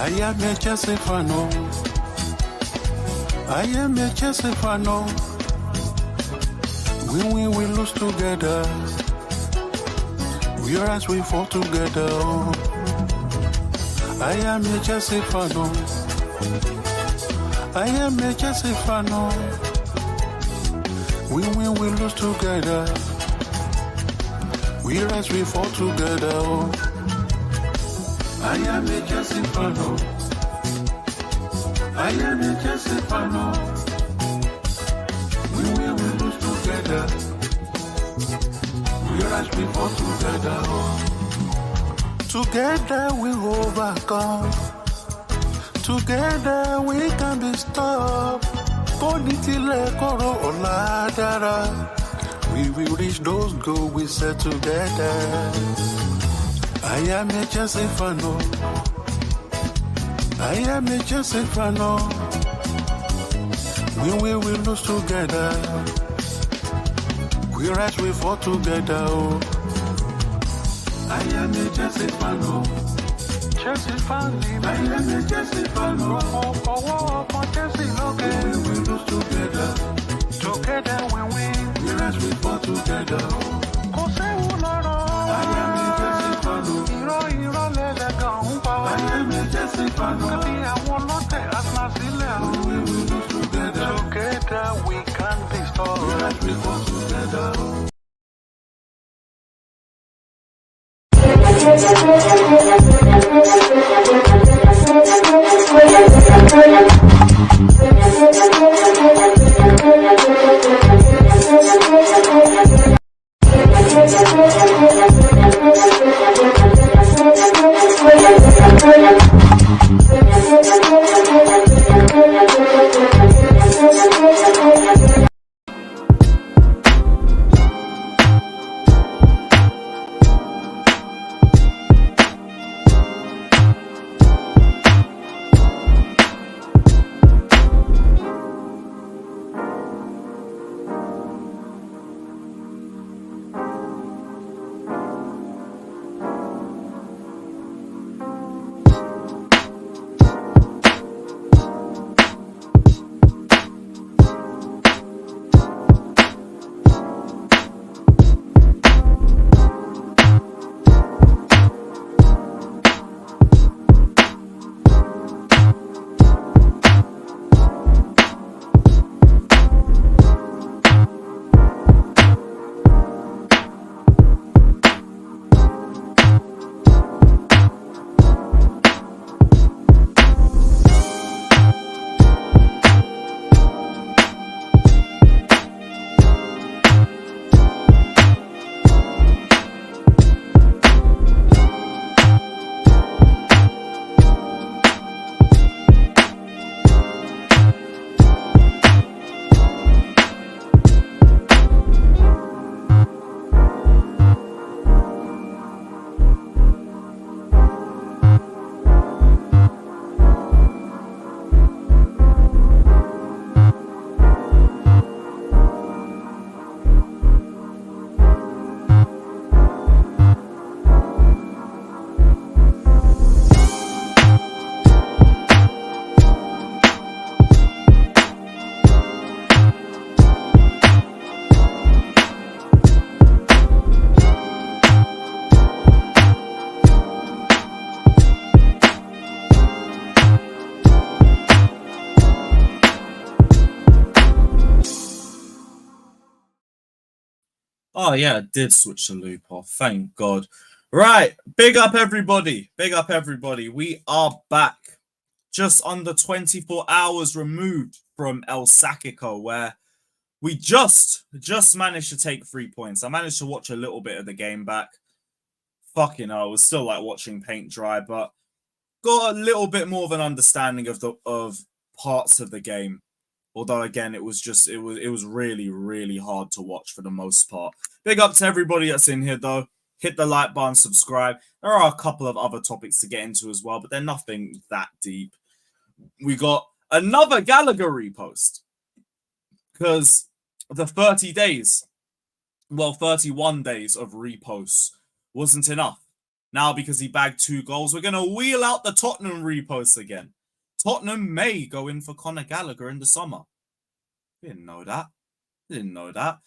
I am a Chelsea fan. I am a Chelsea fan. We lose together. We rise, we fall together. I am a Chelsea fan. I am a Chelsea fan. We lose together. We rise, we fall together. I am a Chelsea fan. I am a Chelsea fan. We lose together. We rise, we fall together. Together we overcome. Together we can be stopped. Bonitile koro oladara. We will reach those goals we set together. I am a Chelsea fan. I am a Chelsea fan. We will lose together. We rise, we fall together. I am a Chelsea fan. Chelsea fan. I am a Chelsea fan. Chelsea, okay. We will lose together. Together we win. We rise, we fall together. I am a Chelsea fan. I am a Chelsea fan. We will lose together. Together we can be strong. We rise, we fall together. Oh, yeah, I did switch the loop off. Thank God. Right. Big up, everybody. Big up, everybody. We are back. Just under 24 hours removed from El Sacico, where we just managed to take 3 points. I managed to watch a little bit of the game back. Fucking hell, it was still like watching paint dry, but got a little bit more of an understanding of parts of the game. Although, again, it was really, really hard to watch for the most part. Big up to everybody that's in here, though. Hit the like button, subscribe. There are a couple of other topics to get into as well, but they're nothing that deep. We got another Gallagher repost. Because the 31 days of reposts wasn't enough. Now, because he bagged 2 goals, we're going to wheel out the Tottenham repost again. Tottenham may go in for Conor Gallagher in the summer. Didn't know that. Didn't know that.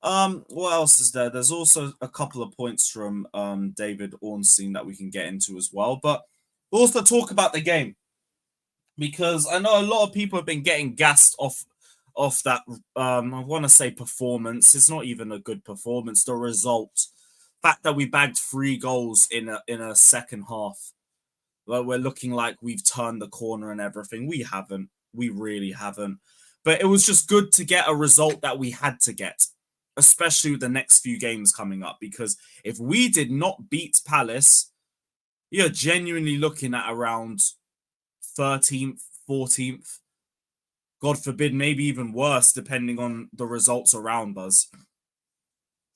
What else is there? There's also a couple of points from David Ornstein that we can get into as well. But we'll also talk about the game, because I know a lot of people have been getting gassed off that. I want to say performance. It's not even a good performance. The result, fact that we bagged 3 goals in a second half. Well, we're looking like we've turned the corner and everything. We haven't. We really haven't. But it was just good to get a result that we had to get, especially with the next few games coming up. Because if we did not beat Palace, you're genuinely looking at around 13th, 14th. God forbid, maybe even worse, depending on the results around us.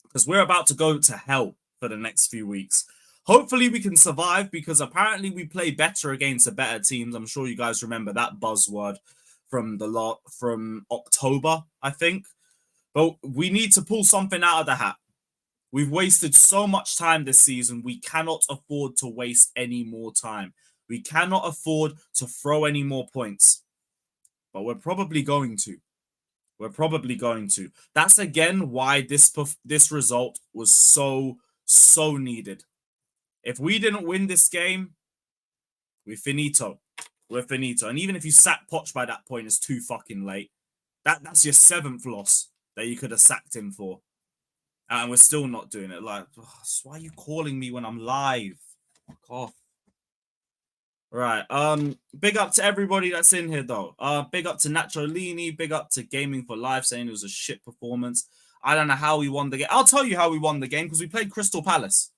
Because we're about to go to hell for the next few weeks. Hopefully we can survive, because apparently we play better against the better teams. I'm sure you guys remember that buzzword from October, I think. But we need to pull something out of the hat. We've wasted so much time this season. We cannot afford to waste any more time. We cannot afford to throw any more points. But we're probably going to. We're probably going to. That's again why this result was so needed. If we didn't win this game, we're finito. We're finito. And even if you sack Poch by that point, it's too fucking late. That's your 7th loss that you could have sacked him for. And we're still not doing it. Like, why are you calling me when I'm live? Fuck off. Right. Big up to everybody that's in here though. Big up to Nacho Lini, big up to Gaming for Life, saying it was a shit performance. I don't know how we won the game. I'll tell you how we won the game, because we played Crystal Palace.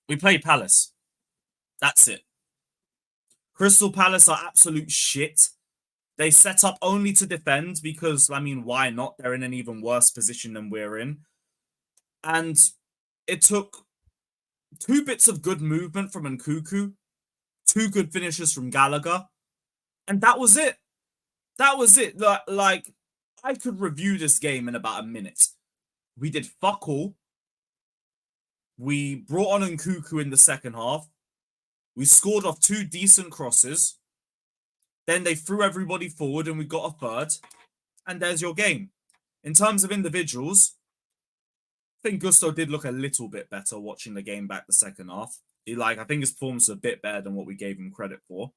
We played Palace. That's it. Crystal Palace are absolute shit. They set up only to defend, because, I mean, why not? They're in an even worse position than we're in. And it took 2 bits of good movement from Nkuku, 2 good finishes from Gallagher, and that was it. That was it. Like, I could review this game in about a minute. We did fuck all. We brought on Nkuku in the second half. We scored off 2 decent crosses. Then they threw everybody forward and we got a third. And there's your game. In terms of individuals, I think Gusto did look a little bit better watching the game back the second half. I think his performance was a bit better than what we gave him credit for.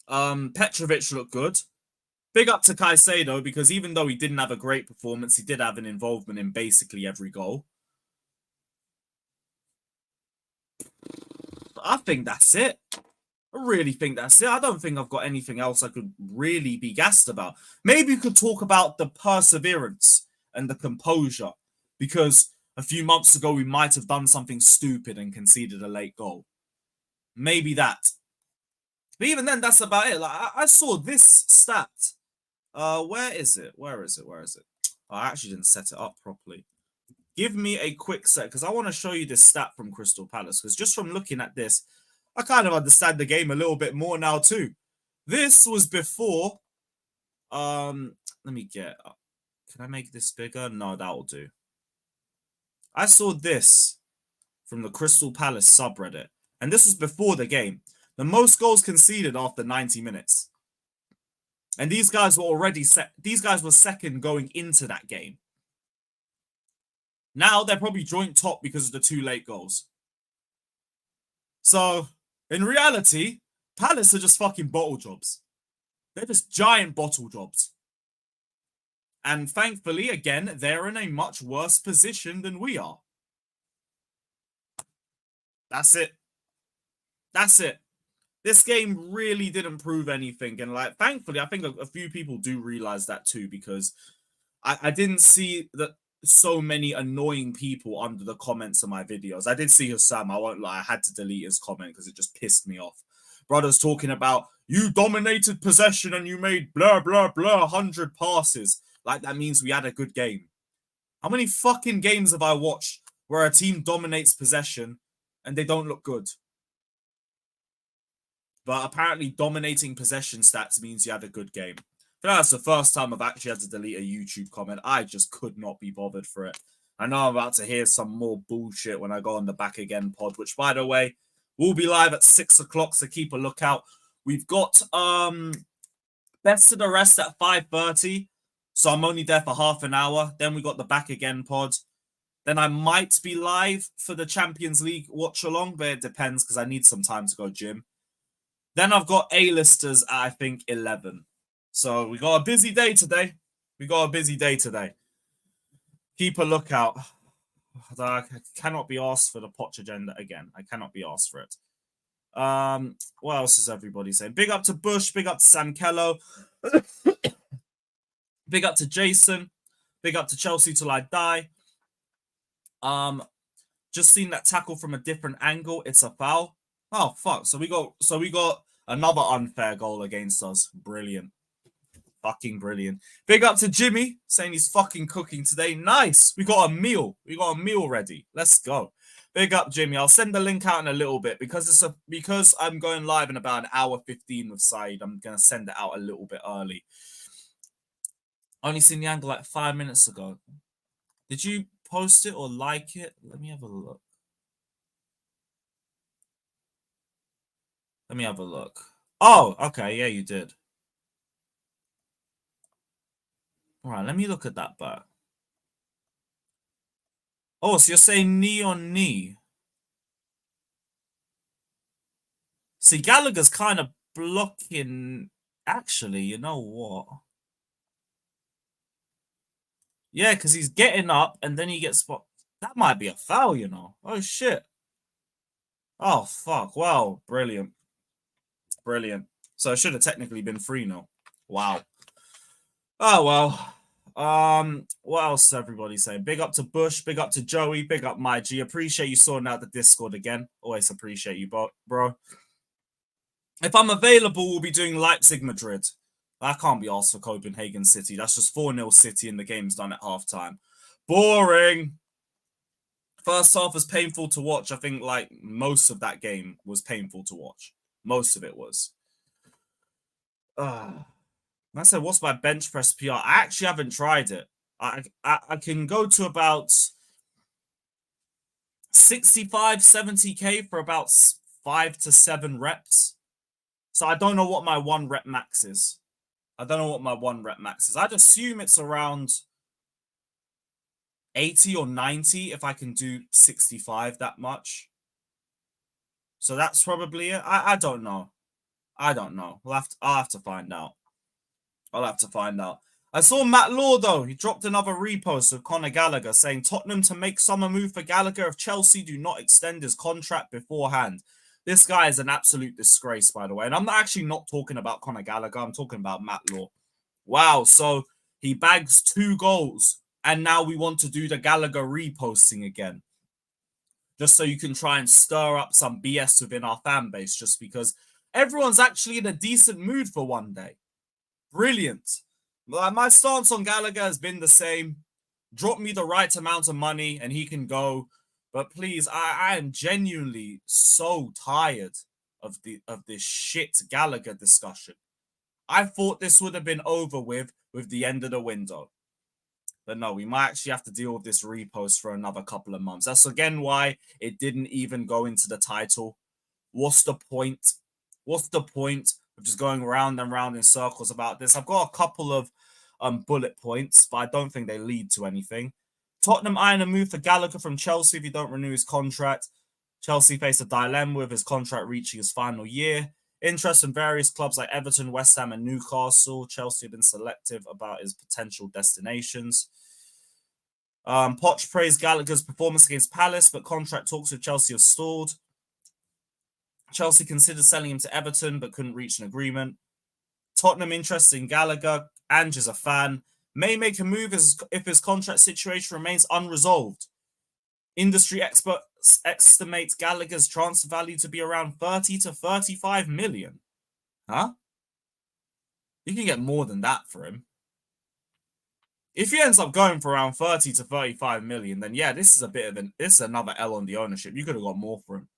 Petrovic looked good. Big up to Caicedo, because even though he didn't have a great performance, he did have an involvement in basically every goal. I think that's it. I really think that's it. I don't think I've got anything else I could really be gassed about. Maybe you could talk about the perseverance and the composure, because a few months ago we might have done something stupid and conceded a late goal. Maybe that. But even then, that's about it. Like, I saw this stat. Where is it? Where is it? Oh, I actually didn't set it up properly. Give me a quick sec, because I want to show you this stat from Crystal Palace, because just from looking at this, I kind of understand the game a little bit more now too. This was before. Let me get up. Can I make this bigger? No, that will do. I saw this from the Crystal Palace subreddit, and this was before the game. The most goals conceded after 90 minutes. And these guys were already set. These guys were second going into that game. Now they're probably joint top because of the 2 late goals. So, in reality, Palace are just fucking bottle jobs. They're just giant bottle jobs. And thankfully, again, they're in a much worse position than we are. That's it. That's it. This game really didn't prove anything. And, like, thankfully, I think a few people do realize that too, because I didn't see that so many annoying people under the comments of my videos. I did see Hussam. I won't lie. I had to delete his comment because it just pissed me off. Brothers talking about, you dominated possession and you made blah, blah, blah, 100 passes. Like, that means we had a good game. How many fucking games have I watched where a team dominates possession and they don't look good? But apparently dominating possession stats means you had a good game. That's the first time I've actually had to delete a YouTube comment. I just could not be bothered for it. I know I'm about to hear some more bullshit when I go on the Back Again pod, which, by the way, will be live at 6 o'clock, so keep a lookout. We've got Best of the Rest at 5:30, so I'm only there for half an hour. Then we got the Back Again pod. Then I might be live for the Champions League watch along, but it depends because I need some time to go gym. Then I've got A-listers at, I think, 11. So we got a busy day today. Keep a lookout. I cannot be asked for the Poch agenda again. I cannot be asked for it. What else is everybody saying? Big up to Bush. Big up to Sam Kello. Big up to Jason. Big up to Chelsea till I die. Just seen that tackle from a different angle. It's a foul. Oh fuck! So we got another unfair goal against us. Brilliant, fucking brilliant. Big up to Jimmy saying he's fucking cooking today. Nice. We got a meal. Ready. Let's go. Big up Jimmy. I'll send the link out in a little bit because I'm going live in about an hour 15 with Said. I'm gonna send it out a little bit early. Only seen the angle like 5 minutes ago. Did you post it or like it? Let me have a look. Oh, okay. Yeah, you did. All right, let me look at that back. Oh, so you're saying knee on knee. See, Gallagher's kind of blocking. Actually, you know what? Yeah, because he's getting up and then he gets spot. That might be a foul, you know. Oh, shit. Oh, fuck. Wow. Brilliant. So it should have technically been 3-0. Wow. Oh, well. What else is everybody saying? Big up to Bush. Big up to Joey. Big up my G. Appreciate you sorting out the Discord again. Always appreciate you, bro. If I'm available, we'll be doing Leipzig Madrid. I can't be asked for Copenhagen City. That's just 4-0 City and the game's done at halftime. Boring. First half was painful to watch. I think like most of that game was painful to watch. Most of it was. I said, what's my bench press PR? I actually haven't tried it. I can go to about 65, 70K for about 5 to 7 reps. So I don't know what my 1 rep max is. I'd assume it's around 80 or 90 if I can do 65 that much. So that's probably it. I don't know. I'll have to find out. I saw Matt Law, though. He dropped another repost of Conor Gallagher saying Tottenham to make summer move for Gallagher if Chelsea do not extend his contract beforehand. This guy is an absolute disgrace, by the way. And I'm actually not talking about Conor Gallagher. I'm talking about Matt Law. Wow. So he bags 2 goals. And now we want to do the Gallagher reposting again. Just so you can try and stir up some BS within our fan base. Just because everyone's actually in a decent mood for one day. Brilliant. My stance on Gallagher has been the same. Drop me the right amount of money and he can go. But please, I am genuinely so tired of this shit Gallagher discussion. I thought this would have been over with the end of the window. But no, we might actually have to deal with this repost for another couple of months. That's again why it didn't even go into the title. What's the point? Of just going round and round in circles about this? I've got a couple of bullet points, but I don't think they lead to anything. Tottenham eyeing a move for Gallagher from Chelsea if he don't renew his contract. Chelsea face a dilemma with his contract reaching his final year. Interest in various clubs like Everton, West Ham and Newcastle. Chelsea have been selective about his potential destinations. Poch praised Gallagher's performance against Palace, but contract talks with Chelsea have stalled. Chelsea considered selling him to Everton, but couldn't reach an agreement. Tottenham interested in Gallagher. Ange is a fan. May make a move if his contract situation remains unresolved. Industry experts estimate Gallagher's transfer value to be around 30 to 35 million. Huh? You can get more than that for him. If he ends up going for around 30 to 35 million, then yeah, this is another L on the ownership. You could have got more for him.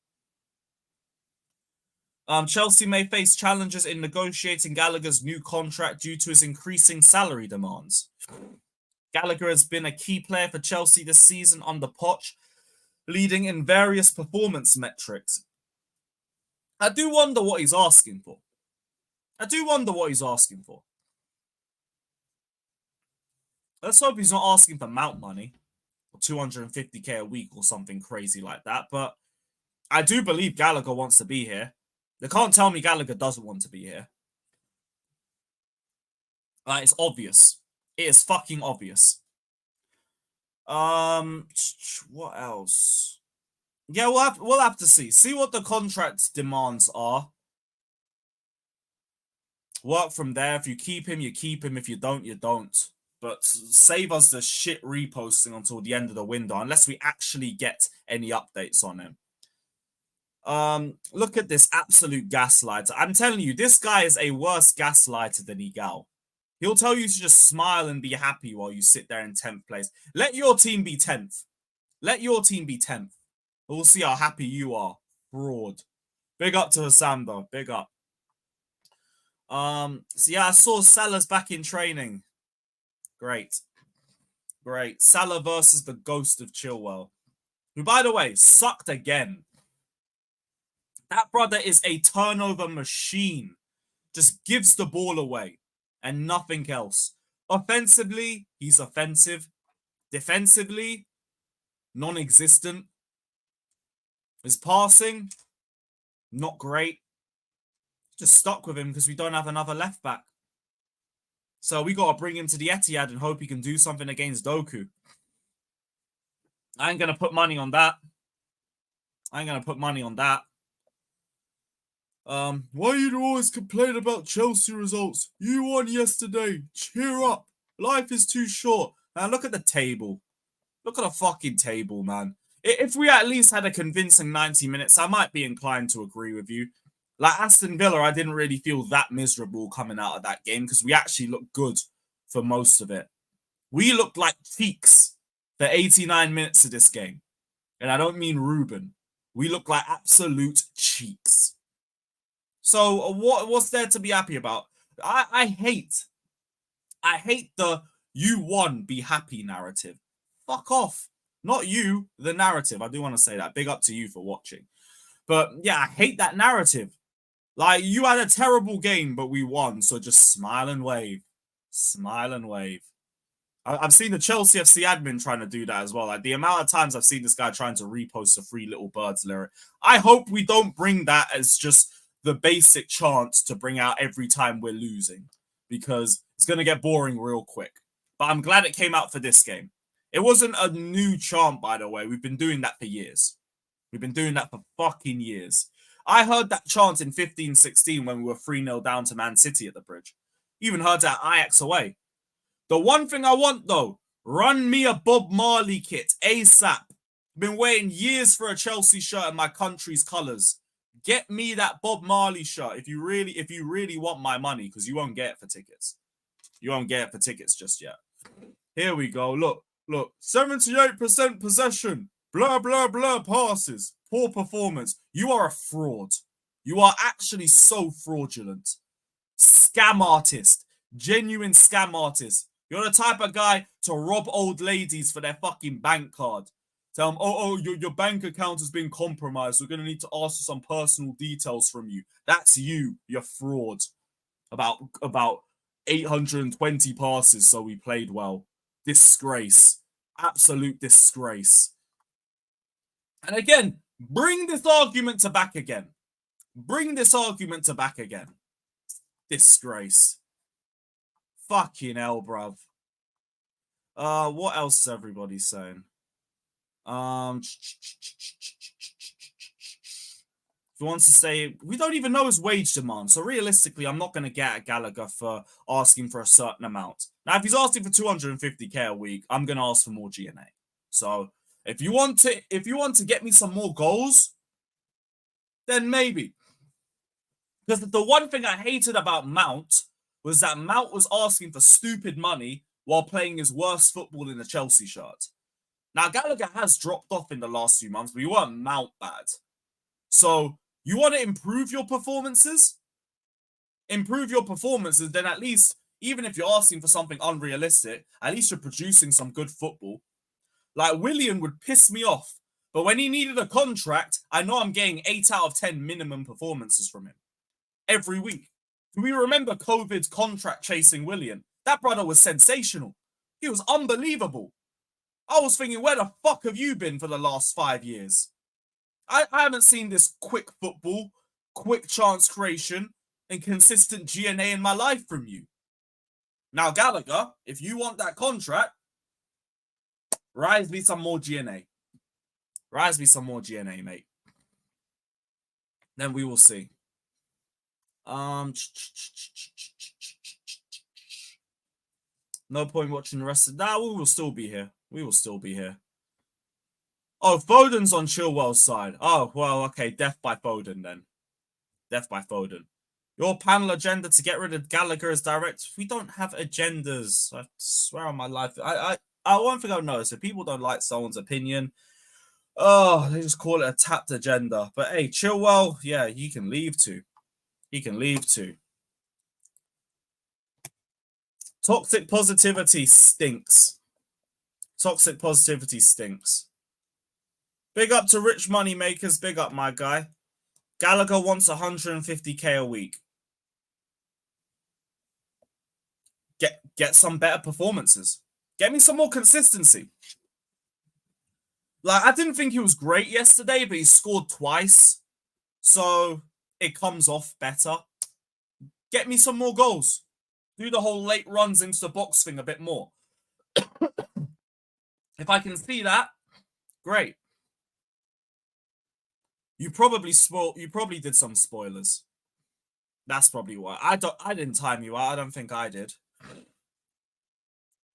Chelsea may face challenges in negotiating Gallagher's new contract due to his increasing salary demands. Gallagher has been a key player for Chelsea this season under Poch, leading in various performance metrics. I do wonder what he's asking for. Let's hope he's not asking for Mount money, or 250k a week or something crazy like that. But I do believe Gallagher wants to be here. They can't tell me Gallagher doesn't want to be here. It's obvious. It is fucking obvious. What else? Yeah, we'll have to see. See what the contract demands are. Work from there. If you keep him, you keep him. If you don't, you don't. But save us the shit reposting until the end of the window, unless we actually get any updates on him. Look at this absolute gaslighter. I'm telling you, this guy is a worse gaslighter than Igal. He'll tell you to just smile and be happy while you sit there in 10th place. Let your team be 10th. Let your team be 10th. We'll see how happy you are. Fraud. Big up to Hassan, though. Big up. So yeah, I saw Salah's back in training. Great. Salah versus the ghost of Chilwell, who, by the way, sucked again. That brother is a turnover machine. Just gives the ball away and nothing else. Offensively, he's offensive. Defensively, non-existent. His passing, not great. Just stuck with him because we don't have another left back. So we got to bring him to the Etihad and hope he can do something against Doku. I ain't going to put money on that. Why you always complain about Chelsea results? You won yesterday. Cheer up. Life is too short. Man, look at the table. Look at the fucking table, man. If we at least had a convincing 90 minutes, I might be inclined to agree with you. Like Aston Villa, I didn't really feel that miserable coming out of that game because we actually looked good for most of it. We looked like cheeks for 89 minutes of this game. And I don't mean Ruben. We look like absolute cheeks. So what's there to be happy about? I hate the you won, be happy narrative. Fuck off. Not you, the narrative. I do want to say that. Big up to you for watching. But yeah, I hate that narrative. Like, you had a terrible game, but we won. So just smile and wave. Smile and wave. I've seen the Chelsea FC admin trying to do that as well. Like, the amount of times I've seen this guy trying to repost a Three Little Birds lyric. I hope we don't bring that as just the basic chant to bring out every time we're losing, because it's going to get boring real quick. But I'm glad it came out for this game. It wasn't a new chant, by the way. We've been doing that for years. We've been doing that for fucking years. I heard that chant in 15-16 when we were 3-0 down to Man City at the Bridge. Even heard that Ajax away. The one thing I want, though, run me a Bob Marley kit ASAP. Been waiting years for a Chelsea shirt in my country's colours. Get me that Bob Marley shirt if you really want my money, because you won't get it for tickets. You won't get it for tickets just yet. Here we go. Look. 78% possession. Blah, blah, blah passes. Poor performance. You are a fraud. You are actually so fraudulent. Scam artist. Genuine scam artist. You're the type of guy to rob old ladies for their fucking bank card. Tell them, your bank account has been compromised. We're going to need to ask for some personal details from you. That's you. You're fraud. About 820 passes, so we played well. Disgrace. Absolute disgrace. And again, bring this argument to back again. Disgrace. Fucking hell, bruv. What else is everybody saying? If he wants to say, we don't even know his wage demand. So realistically, I'm not going to get at Gallagher for asking for a certain amount. Now, if he's asking for 250k a week, I'm going to ask for more GNA. So if you want to get me some more goals, then maybe. Because the one thing I hated about Mount was that Mount was asking for stupid money while playing his worst football in a Chelsea shirt. Now, Gallagher has dropped off in the last few months, but you weren't Mount bad. So you want to improve your performances? Then at least Even if you're asking for something unrealistic, at least you're producing some good football. Like, Willian would piss me off. But when he needed a contract, I know I'm getting 8 out of 10 minimum performances from him every week. Do we remember COVID's contract chasing Willian? That brother was sensational. He was unbelievable. I was thinking, where the fuck have you been for the last 5 years? I haven't seen this quick football, quick chance creation, and consistent GNA in my life from you. Now, Gallagher, if you want that contract, rise me some more GNA. Rise me some more GNA, mate. Then we will see. No point watching the rest of that. We will still be here. We will still be here. Oh, Foden's on Chilwell's side. Oh, well, okay. Death by Foden, then. Death by Foden. Your panel agenda to get rid of Gallagher as director. We don't have agendas. I swear on my life. One thing I've noticed, if people don't like someone's opinion, they just call it a tapped agenda. But hey, Chilwell, yeah, he can leave too. He can leave too. Toxic positivity stinks. Toxic positivity stinks. Big up to rich money makers. Big up, my guy. Gallagher wants 150k a week. Get some better performances. Get me some more consistency. Like, I didn't think he was great yesterday, but he scored twice. So it comes off better. Get me some more goals. Do the whole late runs into the box thing a bit more. If I can see that, great. You probably did some spoilers. That's probably why. I didn't time you out. I don't think I did.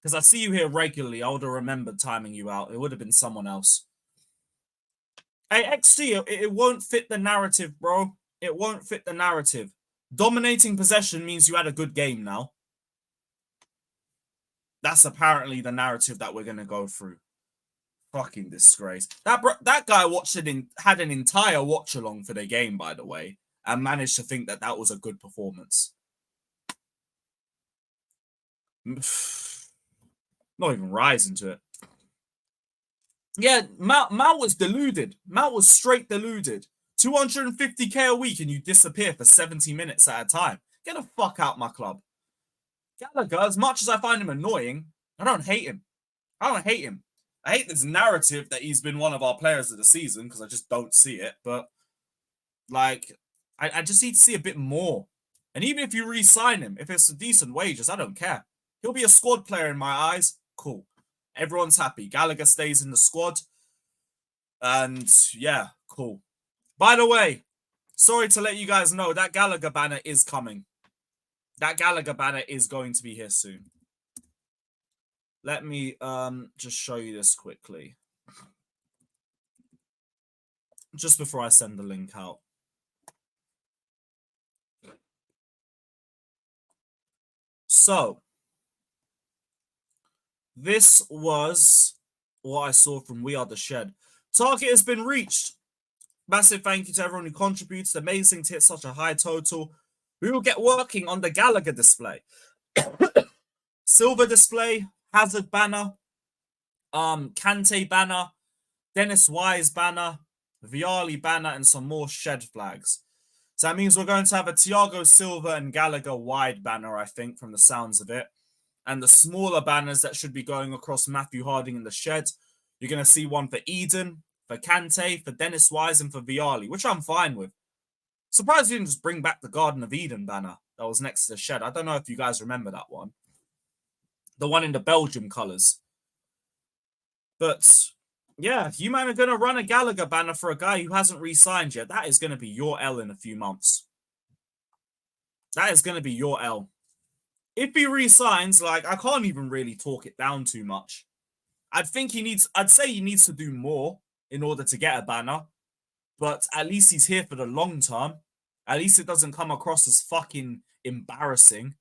Because I see you here regularly. I would have remembered timing you out. It would have been someone else. Hey, XC, it won't fit the narrative, bro. It won't fit the narrative. Dominating possession means you had a good game now. That's apparently the narrative that we're going to go through. Fucking disgrace. That guy had an entire watch along for the game, by the way, and managed to think that was a good performance. Not even rising to it. Yeah, Mount was deluded. Mount was straight deluded. 250k a week and you disappear for 70 minutes at a time. Get the fuck out my club. Gallagher, as much as I find him annoying, I don't hate him. I hate this narrative that he's been one of our players of the season because I just don't see it. But, like, I just need to see a bit more. And even if you re-sign him, if it's a decent wages, I don't care. He'll be a squad player in my eyes. Cool. Everyone's happy. Gallagher stays in the squad. And, yeah, cool. By the way, sorry to let you guys know, that Gallagher banner is coming. That Gallagher banner is going to be here soon. Let me just show you this quickly. Just before I send the link out. So, this was what I saw from We Are The Shed. Target has been reached. Massive thank you to everyone who contributes. Amazing to hit such a high total. We will get working on the Gallagher display. Silver display, Hazard banner, Kante banner, Dennis Wise banner, Vialli banner, and some more Shed flags. So that means we're going to have a Thiago Silva and Gallagher wide banner, I think, from the sounds of it. And the smaller banners that should be going across Matthew Harding in the Shed. You're going to see one for Eden, for Kante, for Dennis Wise, and for Vialli, which I'm fine with. Surprised you didn't just bring back the Garden of Eden banner that was next to the Shed. I don't know if you guys remember that one. The one in the Belgium colours. But, yeah, you man are going to run a Gallagher banner for a guy who hasn't re-signed yet. That is going to be your L in a few months. That is going to be your L. If he re-signs, like, I can't even really talk it down too much. I'd say he needs to do more in order to get a banner. But at least he's here for the long term. At least it doesn't come across as fucking embarrassing.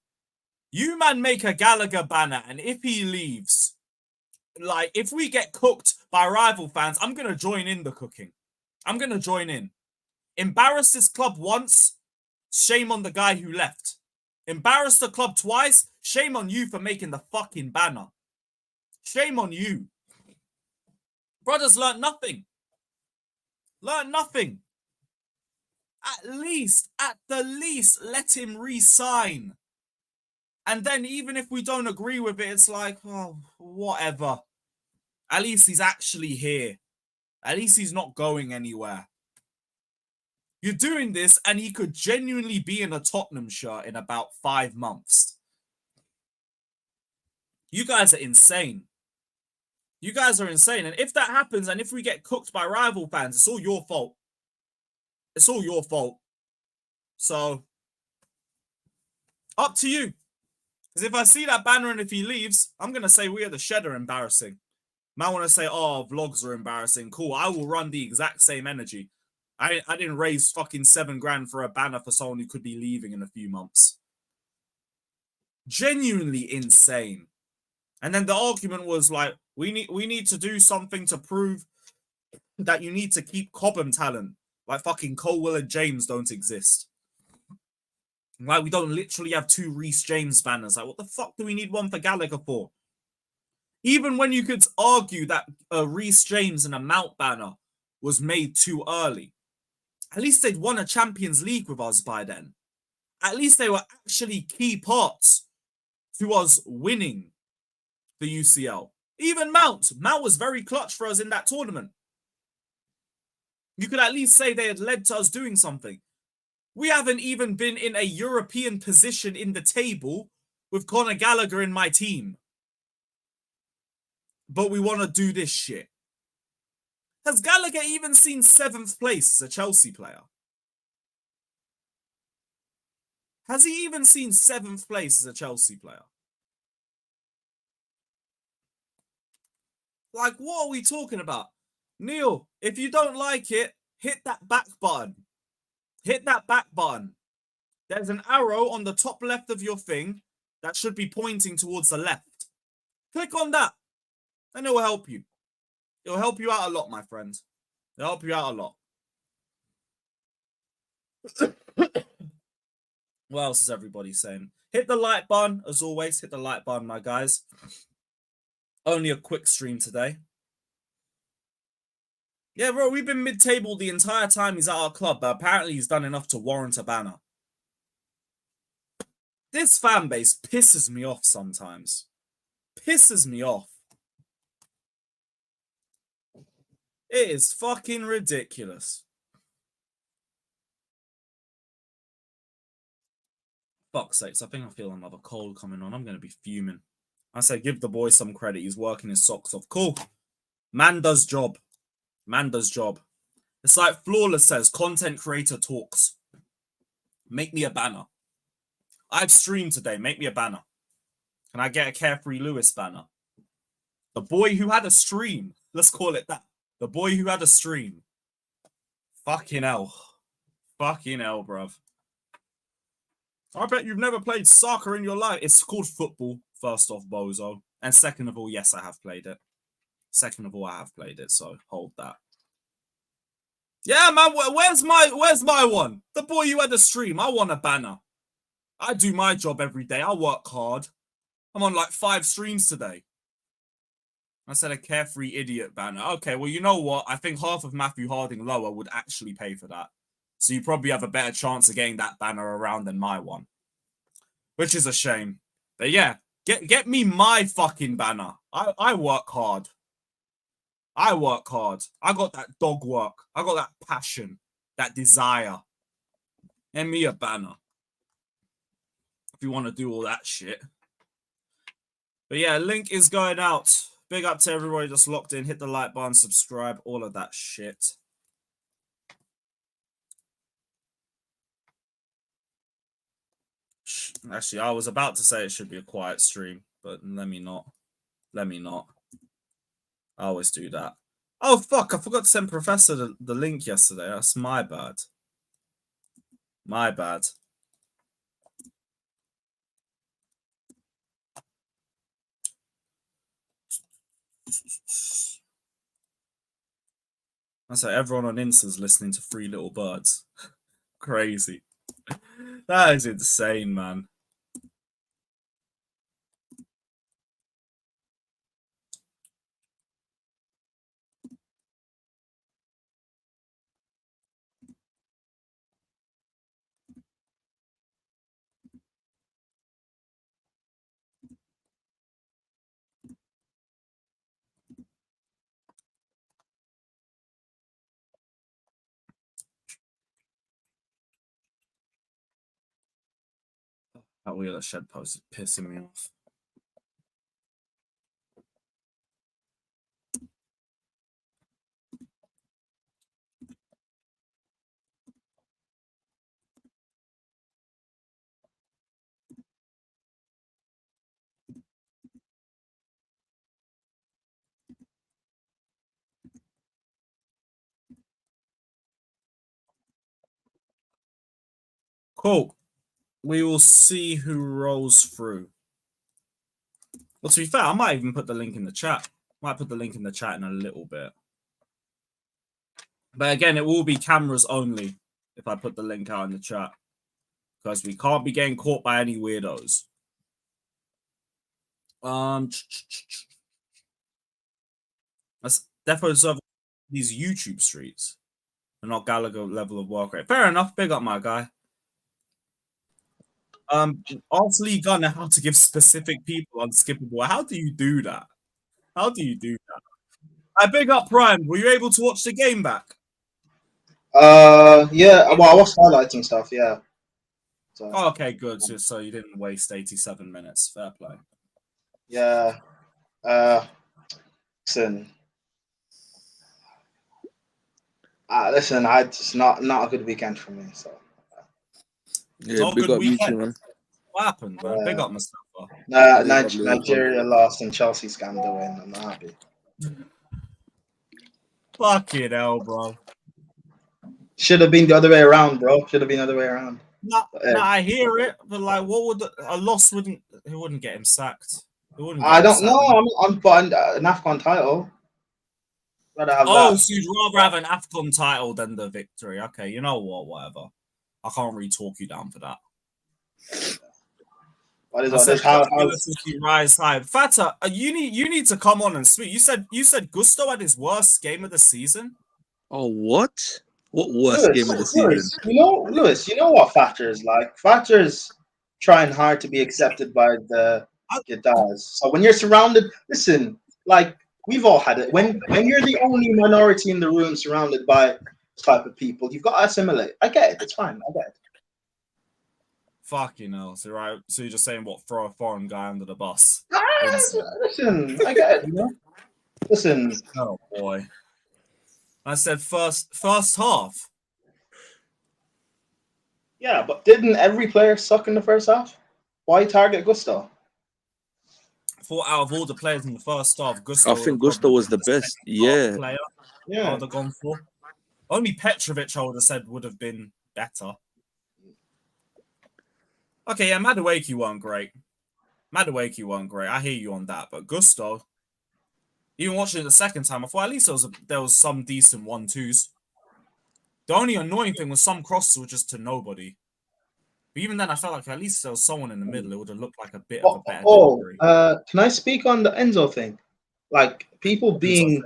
You man make a Gallagher banner, and if he leaves, like, if we get cooked by rival fans, I'm going to join in the cooking. I'm going to join in. Embarrass this club once, shame on the guy who left. Embarrassed the club twice? Shame on you for making the fucking banner. Shame on you. Brothers learnt nothing. Learnt nothing. At the least, let him re-sign. And then even if we don't agree with it, it's like, oh, whatever. At least he's actually here. At least he's not going anywhere. You're doing this and he could genuinely be in a Tottenham shirt in about 5 months. You guys are insane. You guys are insane. And if that happens and if we get cooked by rival fans, it's all your fault. It's all your fault. So, up to you. Because if I see that banner and if he leaves, I'm going to say we are the shed are embarrassing. Might want to say, oh, vlogs are embarrassing. Cool, I will run the exact same energy. I didn't raise fucking $7,000 for a banner for someone who could be leaving in a few months. Genuinely insane. And then the argument was like, we need to do something to prove that you need to keep Cobham talent. Like fucking Colwell and James don't exist. Like we don't literally have 2 Reece James banners. Like what the fuck do we need one for Gallagher for? Even when you could argue that a Reece James and a Mount banner was made too early. At least they'd won a Champions League with us by then. At least they were actually key parts to us winning the UCL. Even Mount was very clutch for us in that tournament. You could at least say they had led to us doing something. We haven't even been in a European position in the table with Conor Gallagher in my team. But we want to do this shit. Has Gallagher even seen 7th place as a Chelsea player? Has he even seen 7th place as a Chelsea player? Like, what are we talking about? Neil, if you don't like it, hit that back button. Hit that back button. There's an arrow on the top left of your thing that should be pointing towards the left. Click on that and it will help you. It'll help you out a lot, my friend. It'll help you out a lot. What else is everybody saying? Hit the like button, as always. Hit the like button, my guys. Only a quick stream today. Yeah, bro, we've been mid-table the entire time he's at our club, but apparently he's done enough to warrant a banner. This fan base pisses me off sometimes. Pisses me off. It is fucking ridiculous. Fuck's sakes, I think I feel another cold coming on. I'm going to be fuming. I say give the boy some credit. He's working his socks off. Cool. Man does job. Man does job. It's like Flawless says, content creator talks. Make me a banner. I've streamed today. Make me a banner. Can I get a Carefree Lewis banner? The boy who had a stream. Let's call it that. The boy who had a stream. Fucking hell. Fucking hell, bruv. I bet you've never played soccer in your life. It's called football, first off, bozo. And second of all, yes, I have played it. Second of all, I have played it, so hold that. Yeah, man, where's my one? The boy who had a stream. I want a banner. I do my job every day. I work hard. I'm on like 5 streams today. I said a Carefree Idiot banner. Okay, well, you know what? I think half of Matthew Harding lower would actually pay for that. So you probably have a better chance of getting that banner around than my one. Which is a shame. But yeah, get me my fucking banner. I work hard. I work hard. I got that dog work. I got that passion, that desire. And me a banner. If you want to do all that shit. But yeah, link is going out. Big up to everybody just locked in. Hit the like button, subscribe, all of that shit. Actually, I was about to say it should be a quiet stream, but let me not. Let me not. I always do that. Oh, fuck. I forgot to send Professor the link yesterday. That's my bad. My bad. I say everyone on Insta's listening to 3 Little Birds. Crazy. That is insane, man. That wheel of shed post is pissing me off. Cool. We will see who rolls through. Well, to be fair, I might even put the link in the chat. Might put the link in the chat in a little bit. But again, it will be cameras only if I put the link out in the chat. Because we can't be getting caught by any weirdos. That's definitely serve these YouTube streets. And not Gallagher level of work rate. Fair enough. Big up, my guy. Arsenal gonna how to give specific people unskippable. How do you do that? How do you do that? I big up Prime. Were you able to watch the game back? Yeah. Well, I was highlighting stuff. Yeah. So. Oh, okay, good. So you didn't waste 87 minutes. Fair play. Yeah. Listen. Listen. It's not a good weekend for me. So. Yeah, big up you too, man. What happened, man? Big up Mustafa. Nigeria lost and Chelsea scammed the win. I'm not happy. Fucking hell, bro. Should have been the other way around, bro. Should have been the other way around. No, I hear it, but like, what would a loss wouldn't get him sacked? I don't know. I'm buying an AFCON title. Rather have that. So you'd rather have an AFCON title than the victory? Okay, you know what? Whatever. I can't really talk you down for that. What is all this? How rise high? Fata, you need to come on and speak. You said Gusto had his worst game of the season. Oh, what? What worst game of the season? Lewis, you know what Thatcher is like? Thatcher's trying hard to be accepted by the guitars. So when you're surrounded, listen, like we've all had it. When you're the only minority in the room surrounded by this type of people, you've got to assimilate. I get it. It's fine. I get it. Fucking hell. So you're just saying what? Throw a foreign guy under the bus. Listen, I get it. You know? Listen. Oh boy. I said first half. Yeah, but didn't every player suck in the first half? Why target Gusto? I thought out of all the players in the first half, Gusto. I think Gusto was the best. Yeah. Player yeah. I would have gone for. Only Petrovic, I would have said, would have been better. Okay, yeah, Madueke weren't great. I hear you on that, but Gusto. Even watching it the second time, I thought at least there was some decent 1-2s. The only annoying thing was some crosses were just to nobody. But even then, I felt like at least there was someone in the middle. It would have looked like a bit of a better delivery. Can I speak on the Enzo thing? Like, people being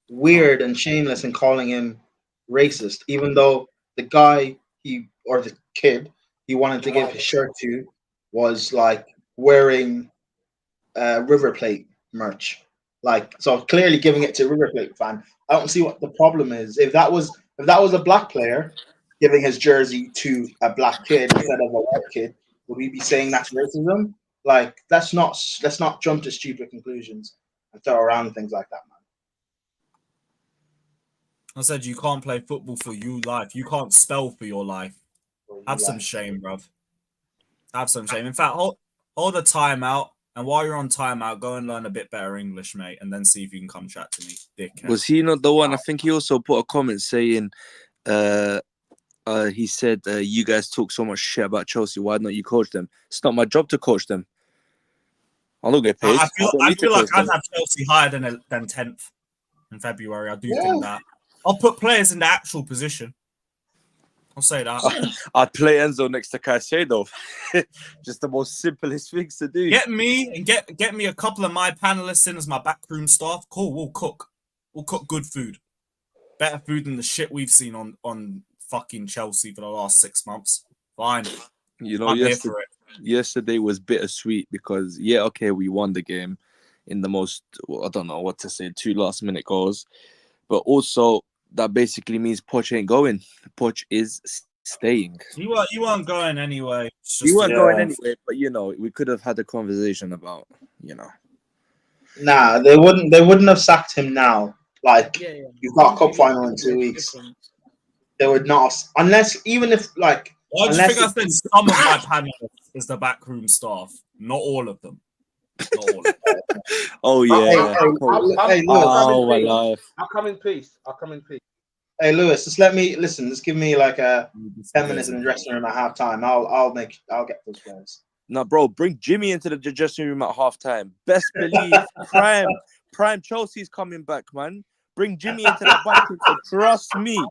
weird and shameless and calling him racist, even though the guy the kid he wanted to give his shirt to was, like, wearing River Plate merch. Like, so clearly giving it to a River Plate fan. I don't see what the problem is. If that was a black player giving his jersey to a black kid instead of a white kid, would we be saying that's racism? Like, let's not jump to stupid conclusions and throw around things like that, man. I said you can't play football for your life. You can't spell for your life. Have some shame, bruv. Have some shame. In fact, hold a timeout. And while you're on timeout, go and learn a bit better English, mate, and then see if you can come chat to me, dickhead. Was he not the one? I think he also put a comment saying, he said, you guys talk so much shit about Chelsea. Why don't you coach them? It's not my job to coach them. I don't get paid. I feel like I'd have Chelsea higher than 10th in February. I do think that. I'll put players in the actual position. I'll say that. I'd play Enzo next to Caicedo. Just the most simplest things to do. Get me and get me a couple of my panelists in as my backroom staff. Cool, we'll cook. We'll cook good food. Better food than the shit we've seen on fucking Chelsea for the last 6 months. Fine. You know, yesterday was bittersweet because, we won the game in the most, I don't know what to say, 2 last-minute goals. But also, that basically means Poch ain't going. Poch is staying. You weren't going anyway. We weren't going anyway, but we could have had a conversation about, Nah, they wouldn't have sacked him now. Like, you've got a cup final in 2 weeks. They would not, unless, even if, like... Why do you think I said some of my panel is the backroom staff? Not all of them. Not all of them. Oh, yeah. I'll come in peace. Hey, Lewis, just give me like a 10 minutes in the dressing room at halftime. I'll get those players. No, bro, bring Jimmy into the dressing room at halftime. Best believe Prime Chelsea's coming back, man. Bring Jimmy into the back. Trust me.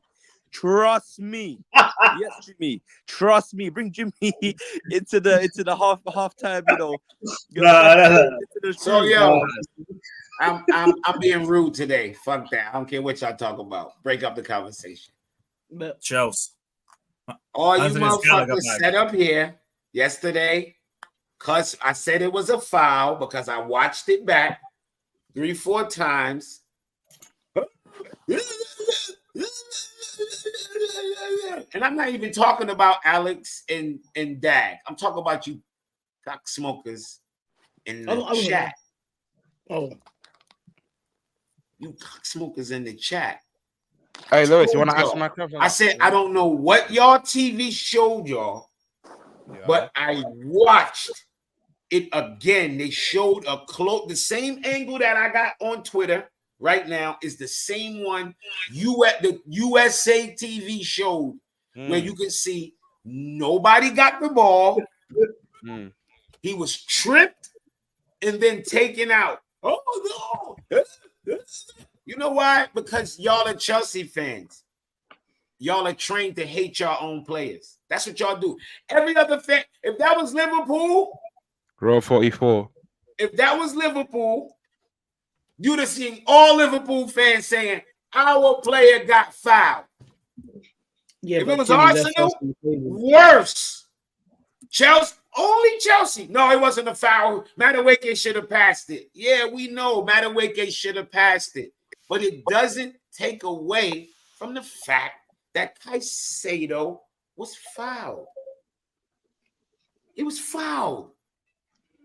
Yes, Jimmy. Trust me. Bring Jimmy into the halftime. So I'm being rude today. Fuck that. I don't care what y'all talk about. Break up the conversation. Chelsea. All you motherfuckers set up here yesterday, cause I said it was a foul because I watched it back 3-4 times. And I'm not even talking about Alex and Dag. I'm talking about you cock smokers in the chat. You cock smokers in the chat. Hey, Lewis, you want to ask my question? I said, I don't know what y'all TV showed y'all, but I watched it again. They showed the same angle that I got on Twitter right now is the same one the USA TV showed, where you can see nobody got the ball. He was tripped and then taken out. Oh, no. You know why? Because y'all are Chelsea fans. Y'all are trained to hate your own players. That's what y'all do. Every other fan, if that was Liverpool, Row 44. If that was Liverpool, you'd have seen all Liverpool fans saying, our player got fouled. Yeah, if it was Arsenal, worse. Chelsea, only Chelsea. No, it wasn't a foul. Madueke should have passed it. Yeah, we know Madueke should have passed it. But it doesn't take away from the fact that Caicedo was fouled. He was fouled.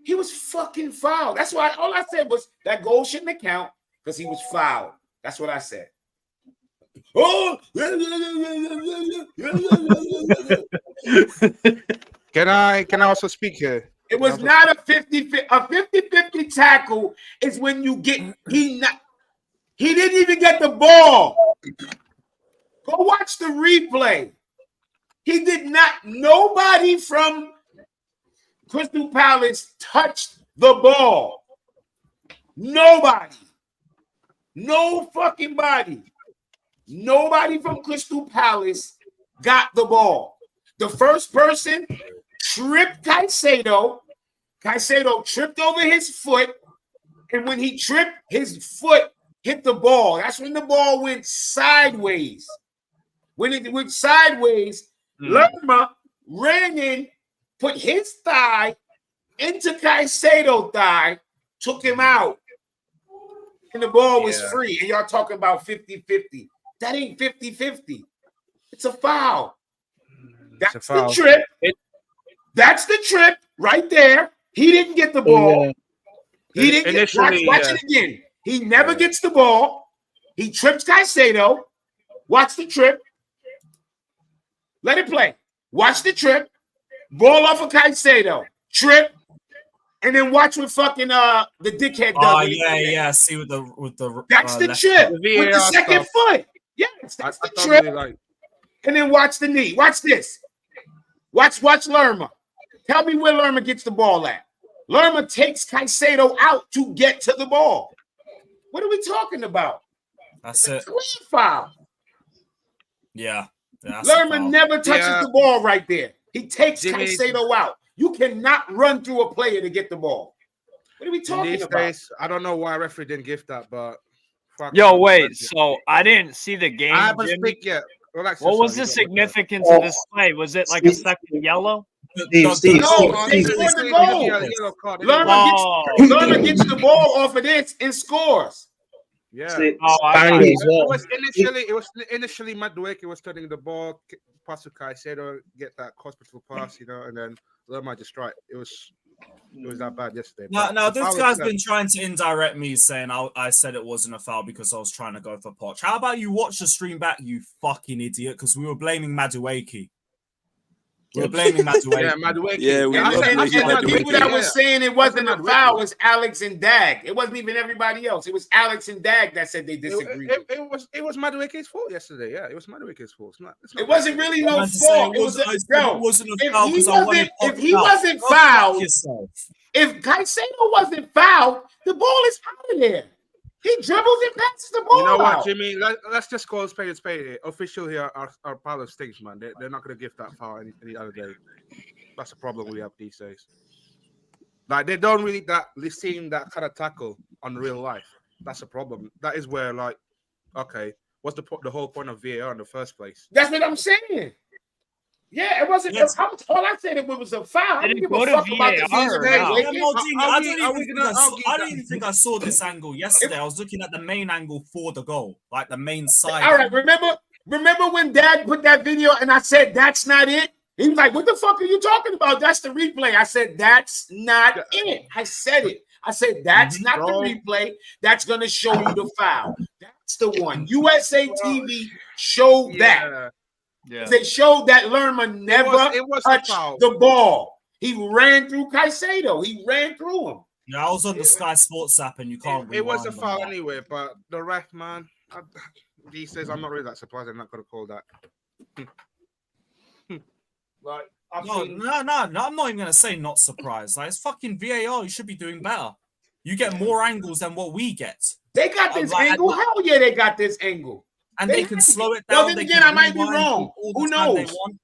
He was fucking fouled. That's why all I said was that goal shouldn't count because he was fouled. That's what I said. Oh! Can I also speak here? It was not a 50-50 tackle. Is when you get he didn't even get the ball. Go watch the replay. He did not. Nobody from Crystal Palace touched the ball. Nobody. No fucking body. Nobody from Crystal Palace got the ball. The first person tripped Caicedo. Caicedo tripped over his foot. And when he tripped, his foot hit the ball. That's when the ball went sideways. When it went sideways, Lerma ran in, put his thigh into Caicedo's thigh, took him out. And the ball was free. And y'all talking about 50-50. That ain't 50-50. It's a foul. That's the trip. That's the trip right there. He didn't get the ball. He didn't get watch it again. He never gets the ball. He trips Caicedo. Watch the trip. Let it play. Watch the trip. Ball off of Caicedo. Trip. And then watch what fucking the dickhead does. Oh yeah. See with the that's the trip with the second foot. Yes, that's the trip. And then watch the knee. Watch this. Watch Lerma. Tell me where Lerma gets the ball at. Lerma takes Caicedo out to get to the ball. What are we talking about? That's it. Clean foul. Yeah. Lerma never touches the ball right there. He takes Caicedo out. You cannot run through a player to get the ball. What are we talking about? Days, I don't know why referee didn't give that, but wait. So I didn't see the game. I haven't speak yet. Relax, what was the significance of this play? Was it like a second yellow? Steve, they scored the goal. Lerma gets the ball off of this and scores. Yeah. Bang I- as well. It was initially Madueke was turning the ball, pass to Caicedo, get that hospital pass, you know, and then Lerma just strike. It was that bad yesterday. No, The this foul guy's itself- been trying to indirect me saying I said it wasn't a foul because I was trying to go for Poch. How about you watch the stream back, you fucking idiot? Because we were blaming Madueke. We were blaming Madueke. Yeah, Madueke. Yeah, we And love the Madueke. people that was saying it wasn't a Madueke. foul was Alex and Dag. It wasn't even everybody else. It was Alex and Dag that said they disagreed. It was Madueke's fault yesterday. Yeah, it was Madueke's fault. It's not It wasn't really no I said fault. It was I said it wasn't a foul because I wanted if Poch he out. wasn't Go fuck fouled, yourself. if Caicedo wasn't fouled, the ball is out of there. He dribbles and passes the ball. You know what, out. Jimmy? Let's just call a spade a spade. Official here are part of stinks, man. They're not going to give that foul any other day. That's the problem we have these days. Like they don't really seem that kind of tackle on real life. That's a problem. That is where like, okay, what's the whole point of VAR in the first place? That's what I'm saying. Yeah, it wasn't. Yes. All I said it was a foul. I Did didn't it give go a to fuck about the VAR or VAR. not? Yeah, Maldini, I don't even think I saw that. this angle yesterday. I was looking at the main angle for the goal, like the main side. All right, remember when Dad put that video and I said that's not it? He was like, "What the fuck are you talking about? That's the replay." I said, "That's not it." I said it. I said, "That's not the replay. That's gonna show you the foul. That's the one." USA TV showed that. Yeah. They showed that Lerma never touched the ball. He ran through Caicedo. He ran through him. Yeah, I was on the Sky Sports app, and you can't. It was a rewind on foul that. anyway, but the ref, man, he says I'm not really that surprised. I'm not going to call that. Like, No, I'm not even gonna say not surprised. Like it's fucking VAR. You should be doing better. You get more angles than what we get, They got this angle. Hell yeah, they got this angle. and They they can have slow it Well, down. then They again, can I might be rewind wrong. all Who the time they knows? want.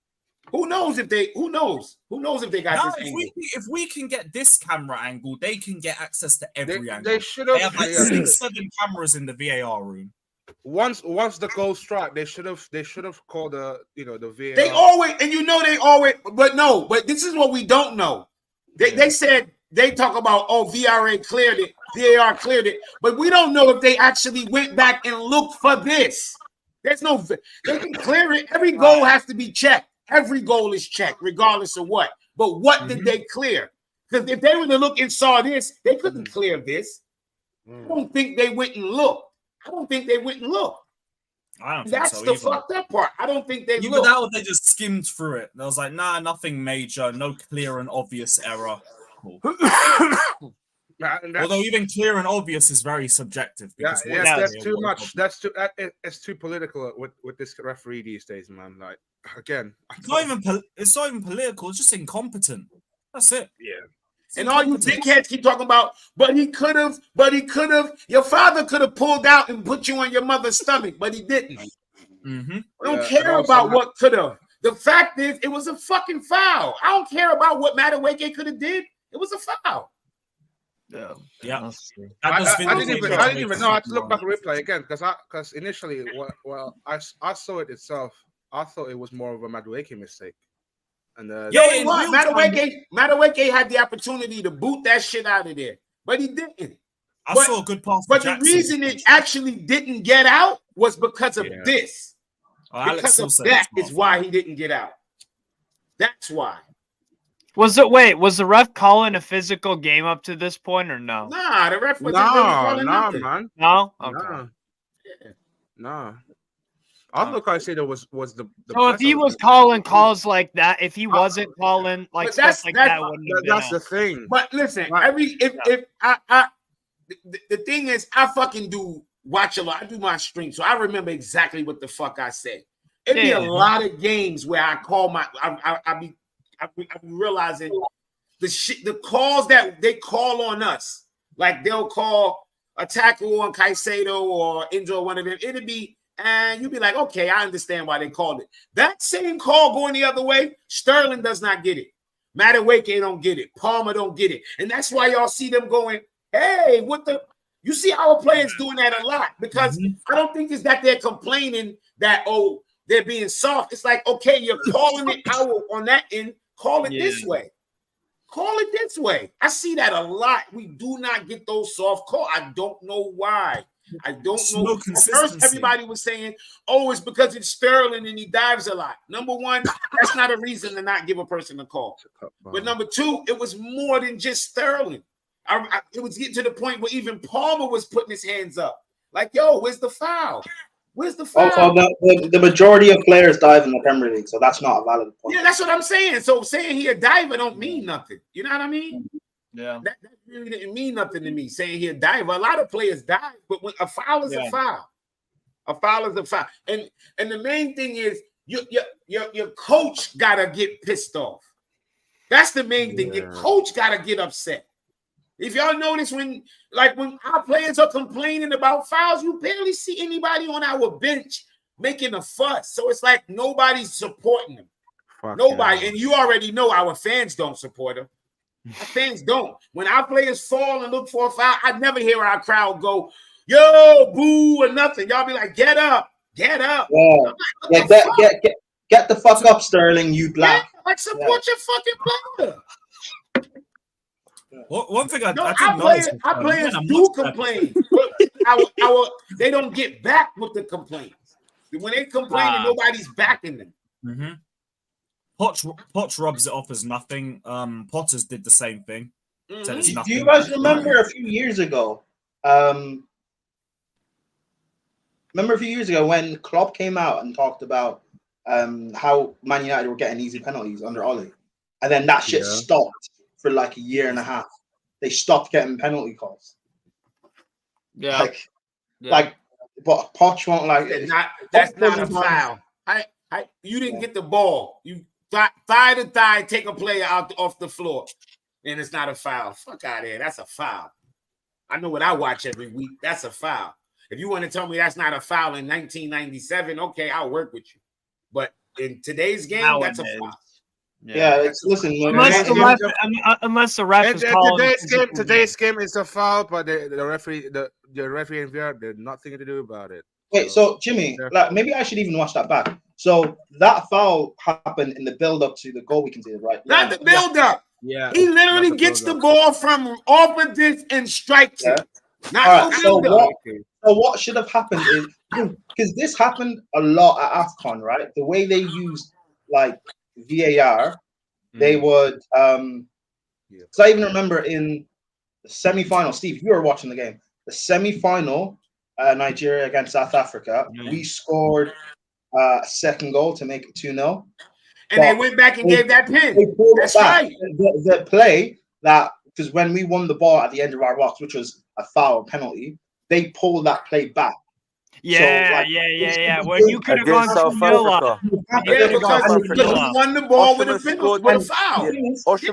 Who knows if they? Who knows? Who knows if they got No, this angle? if we can get this camera angle, they can get access to every angle. They should They have. have like 6-7 cameras in the VAR room. Once the goal struck, they should have called the VAR. They always, and you know they always, but this is what we don't know. They said they talk about VAR cleared it, but we don't know if they actually went back and looked for this. There's no, they can clear it. Every goal has to be checked. Every goal is checked, regardless of what. But what did they clear? Because if they were to look and saw this, they couldn't clear this. I don't think they went and looked. I don't think they went and looked. I don't think That's so the either. fucked up part. I don't think they Either looked. that or they just skimmed through it. They was like, nah, nothing major, no clear and obvious error. Cool. Although even clear and obvious is very subjective. Because that's too much. It's too political with this referee these days, man. Like again, it's not even political. It's just incompetent. That's it. Yeah. And all you dickheads keep talking about, but he could have. Your father could have pulled out and put you on your mother's stomach, but he didn't. Mm-hmm. I don't care about what could have. The fact is, it was a fucking foul. I don't care about what Madueke could have did. It was a foul. Yeah. I didn't even know. I had to look back at the replay again because initially, I saw it itself. I thought it was more of a Madueke mistake. And Madueke had the opportunity to boot that shit out of there, but he didn't. I saw a good pass. But the reason it actually didn't get out was because of this. Because of that is why he didn't get out. That's why. Was the ref calling a physical game up to this point or no? Nah, the ref wasn't really calling nothing. Man. No? Okay. No. I thought Caicedo was the so if he was calling calls like that, if he wasn't calling like stuff like that, wouldn't have been that's the thing. But listen, the thing is, I fucking do watch a lot. I do my stream, so I remember exactly what the fuck I said. It'd be a lot of games where I call I be realizing the calls that they call on us, like they'll call a tackle on Caicedo or injure one of them. It'd be. And you'd be like, okay, I understand why they called it. That same call going the other way, Sterling does not get it. Madueke don't get it. Palmer don't get it. And that's why y'all see them going, hey, you see our players doing that a lot because I don't think it's that they're complaining that, they're being soft. It's like, okay, you're calling it out on that end. Call it this way. Call it this way. I see that a lot. We do not get those soft calls. I don't know why. I don't It's know. no At consistency. first, everybody was saying, "Oh, it's because it's Sterling and he dives a lot." Number one, that's not a reason to not give a person a call. But number two, it was more than just Sterling. It was getting to the point where even Palmer was putting his hands up, like, "Yo, where's the foul? Where's the foul?" Also, the majority of players dive in the Premier League, so that's not a valid point. Yeah, that's what I'm saying. So saying he a diver don't mean nothing. You know what I mean? Yeah. That really didn't mean nothing to me. Saying he a diver, a lot of players dive, but when a foul is a foul. A foul is a foul. And the main thing is your coach gotta get pissed off. That's the main thing. Your coach gotta get upset. If y'all notice when our players are complaining about fouls, you barely see anybody on our bench making a fuss. So it's like nobody's supporting them. Nobody. And you already know our fans don't support them. Our fans don't. When our players fall and look for a foul, I never hear our crowd go, "Yo, boo," or nothing. Y'all be like, "Get up, get up." Yeah, get the fuck up, Sterling, you black. Yeah, like support your fucking player. One thing I Our players do complain. They don't get back with the complaints. When they complain, and nobody's backing them. Mm-hmm. Potts rubs it off as nothing. Potters did the same thing. Said it's Do nothing. you guys remember a few years ago? Remember a few years ago when Klopp came out and talked about how Man United were getting easy penalties under Ollie, and then that shit stopped for like a year and a half. They stopped getting penalty calls. Yeah. But Potts won't like it. That's not a foul. You didn't get the ball. You thigh to thigh, take a player off the floor, and it's not a foul. Fuck out of here. That's a foul. I know what I watch every week. That's a foul. If you want to tell me that's not a foul in 1997, okay, I'll work with you. But in today's game, that's a foul. Listen. Unless the ref is calling. Today's game is a foul, but the referee and VR did nothing to do about it. Wait, so Jimmy, maybe I should even watch that back. So that foul happened in the build-up to the goal we conceded, right? Not the build-up. Yeah, he literally gets the ball from off of this and strikes it. Not so what should have happened is because this happened a lot at AFCON, right? The way they used like VAR, they would. So I even remember in the semi-final, Steve, you were watching the game. The semi-final, Nigeria against South Africa, we scored a second goal to make it 2-0. And they went back and gave that pin. That's right. The play that, because when we won the ball at the end of our box, which was a foul penalty, they pulled that play back. Yeah. Well, you could have gone South 2-0 up. Yeah, because you won the ball with a foul. Osherman scored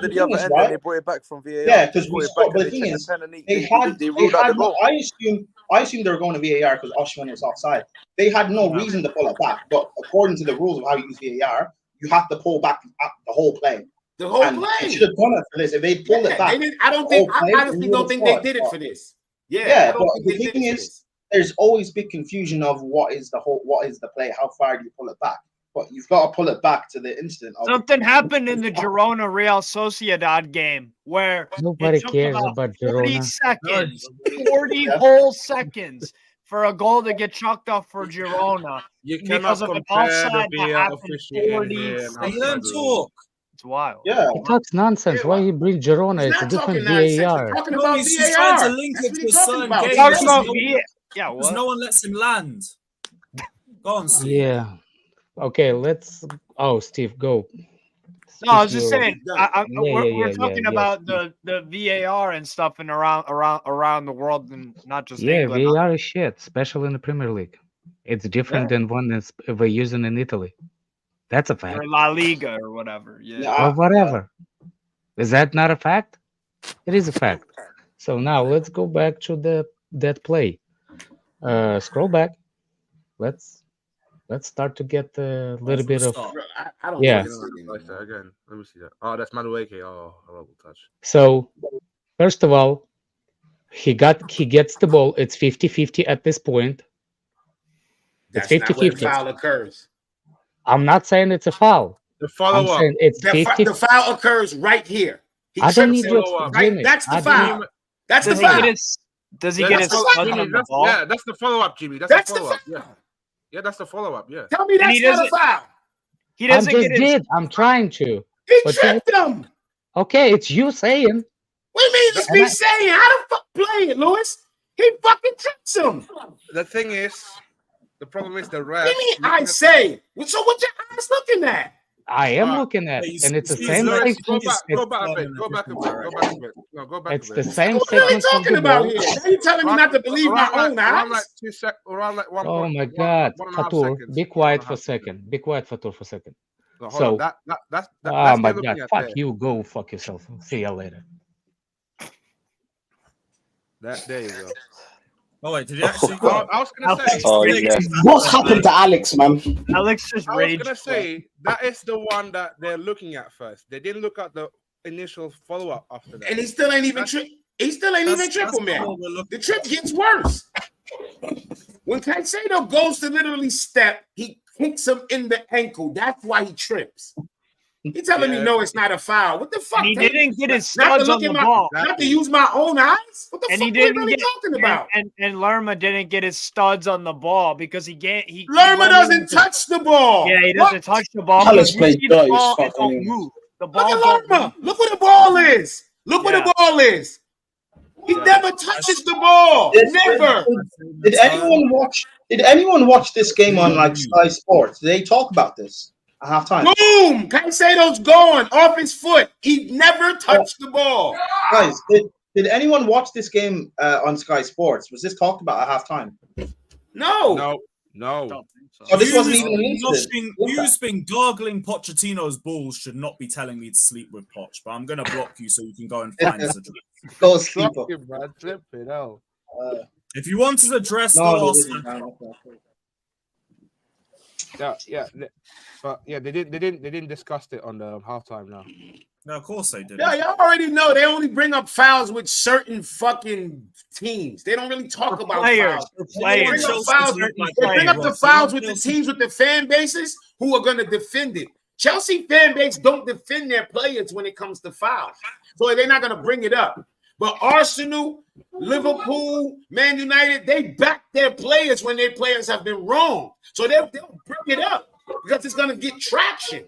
at the other end and they brought it back from VAR. Yeah, because we scored. But the thing is, I assume they were going to VAR because Osherman was offside. They had no reason to pull it back. But according to the rules of how you use VAR, you have to pull back the whole play. The whole play. They should have done it for this. If they pulled it back, I honestly don't think they did it for this. Yeah, but the thing is, there's always big confusion of what is the play, how far do you pull it back? But you've got to pull it back to the instant. Something happened in the Girona Real Sociedad game where nobody cares about 40 Girona. seconds, 40 whole seconds for a goal to get chalked up for Girona because of an offside that happened 40 seconds. It's wild. Yeah, he talks nonsense. Why he bring Girona? It's a different VAR. He's trying to link it to a certain game. Because no one lets him land. Go on, Steve. Yeah. Okay, let's. Oh, Steve, go. No, I was just saying. We're talking about the VAR and stuff and around the world and not just England. VAR is shit, especially in the Premier League. It's different than one that's we're using in Italy. That's a fact. Or La Liga or whatever. Or whatever. Is that not a fact? It is a fact. So now let's go back to that play. Scroll back. Let's start to get a little bit of I don't yeah. Again, let me see that. Oh, that's Madueke. Oh, horrible touch. So first of all, he gets the ball. It's 50-50 at this point. It's 50-50. The foul occurs. I'm not saying it's a foul. The follow-up. It's 50. The foul occurs right here. I don't need your right. That's the foul. That's the foul. Does he get his studs Jimmy, on the ball? Yeah, that's the follow-up, Jimmy. That's the follow-up. Yeah, that's the follow-up. Yeah. Tell me that's not a foul. He doesn't I just get his. did. I'm trying to. He But tripped him. Okay, it's you saying. What do you mean it's me saying? How the fuck play it, Lewis? He fucking trips him. The thing is, the problem is the ref. What do you mean I say? So what your eyes looking at? I am looking at it, and it's the same Lewis, sequence. go back a bit. Go back a bit. No, go back a bit. It's the same What are we sequence of talking the about ball. here? Now you telling me not to believe my own eyes? Around like one. Oh my God, 1.5 Fatur, seconds. be quiet for a second. Be quiet, Fatur, for a second. No, hold So, on. That's oh my they're God, looking at fuck there. you. Go fuck yourself. See you later. There you go. Oh wait, did he actually go? I was gonna say. What's happened to Alex, man? Alex just I was raged. gonna say that is the one that they're looking at first. They didn't look at the initial follow-up after that. And he still ain't even trip. He still ain't even triple, man. The trip gets worse. When Caicedo goes to literally step, he kicks him in the ankle. That's why he trips. He telling me no, it's not a foul. What the fuck? And he didn't get his Not to studs look on at the my, ball. not to use my own eyes. What the And fuck he are we didn't really get talking about? and Lerma didn't get his studs on the ball because he Lerma doesn't touch the ball. Yeah, he doesn't touch the ball. Alex because played we see the dirty as ball, fuck it don't anyway. move. The Look ball at don't Lerma. move. Look where the ball is. Look where the ball is. He never touches the ball. Never. Did anyone watch? Did anyone watch this game on like Sky Sports? Did they talk about this at halftime? Boom! Caicedo's going off his foot. He never touched the ball. Guys, did anyone watch this game on Sky Sports? Was this talked about at halftime? No. So this wasn't even an incident. Who's been gargling Pochettino's balls should not be telling me to sleep with Poch, but I'm going to block you so you can go and find us a dress. Go sleep. If you want his address, go ask. Yeah, but yeah, they didn't discuss it on the halftime now. No, of course they did. Yeah, y'all already know they only bring up fouls with certain fucking teams. They don't really talk about players. fouls. Players. They bring up the fouls with the teams with the fan bases who are going to defend it. Chelsea fan base don't defend their players when it comes to fouls, so they're not going to bring it up. But Arsenal, Liverpool, Man United, they back their players when their players have been wrong. So they'll bring it up because it's going to get traction.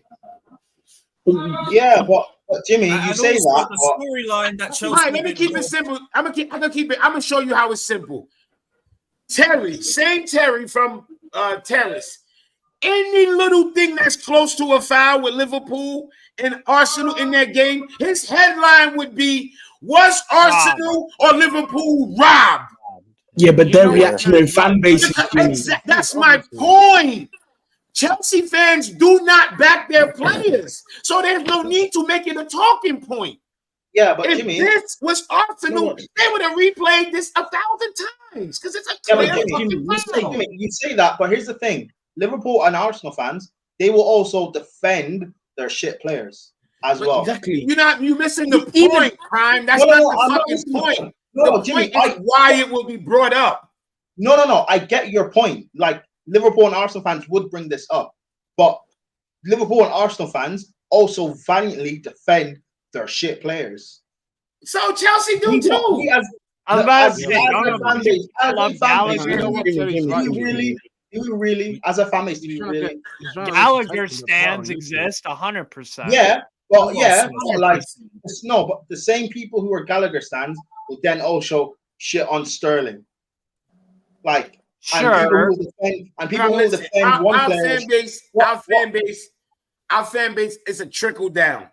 Yeah, but Jimmy, you say that. The storyline that Chelsea. All right, let me keep it simple. I'm gonna show you how it's simple. Same Terry from Terrace. Any little thing that's close to a foul with Liverpool and Arsenal in their game, his headline would be, was Arsenal or Liverpool robbed? Yeah, but their reactionary fan base is That's my point. Chelsea fans do not back their players, so there's no need to make it a talking point. Yeah, but if Jimmy, this was Arsenal, they would have replayed this 1,000 times because it's a clear Jimmy, you say that, but here's the thing: Liverpool and Arsenal fans, they will also defend their shit players as well. Exactly. You missing the point, Prime. That's not the fucking point. No, the Jimmy, point is why it will be brought up. No. I get your point. Like Liverpool and Arsenal fans would bring this up, but Liverpool and Arsenal fans also valiantly defend their shit players. So Chelsea do too. I'm about to say, do we really, as a fan base, do we really? Gallagher stands exist 100%. Yeah, well, yeah, like but the same people who are Gallagher stands will then also shit on Sterling. Like, sure. And people will defend one player. Our fan base is a trickle down.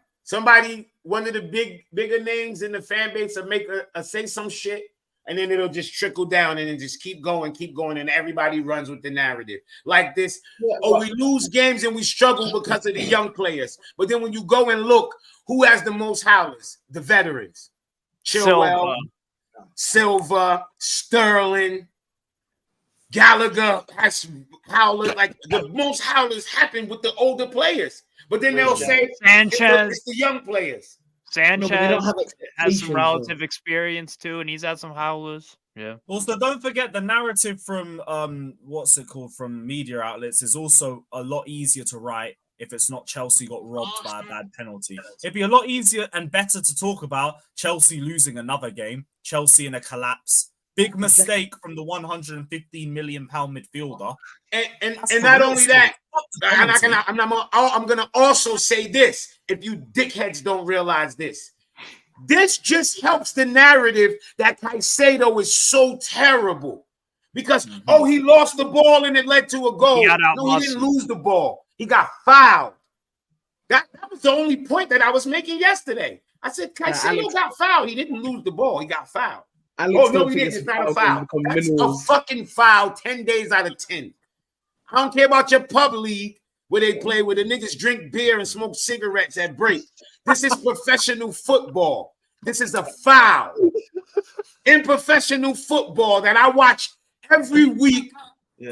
One of the bigger names in the fan base will make say some shit, and then it'll just trickle down and then just keep going, and everybody runs with the narrative like this. We lose games and we struggle because of the young players. But then when you go and look, who has the most howlers? The veterans. Chilwell, Silva, Sterling, Gallagher has howlers. Like the most howlers happen with the older players. But then they'll say Sanchez, it's the young players. Sanchez has some relative experience too, and he's had some howlers. Yeah. Also, don't forget the narrative from from media outlets is also a lot easier to write if it's not Chelsea got robbed by a bad penalty. It'd be a lot easier and better to talk about Chelsea losing another game, Chelsea in a collapse, Big mistake from the 115 million pound midfielder. And not only that, I'm gonna also say this. If you dickheads don't realize this, this just helps the narrative that Caicedo is so terrible because he lost the ball and it led to a goal. No, he didn't lose the ball. He got fouled. That was the only point that I was making yesterday. I said Caicedo got fouled. He didn't lose the ball. He got fouled. No, he didn't. It's not a foul. That's a fucking foul 10 days out of 10. I don't care about your pub league where they play where the niggas drink beer and smoke cigarettes at break. This is professional football. This is a foul. In professional football that I watch every week,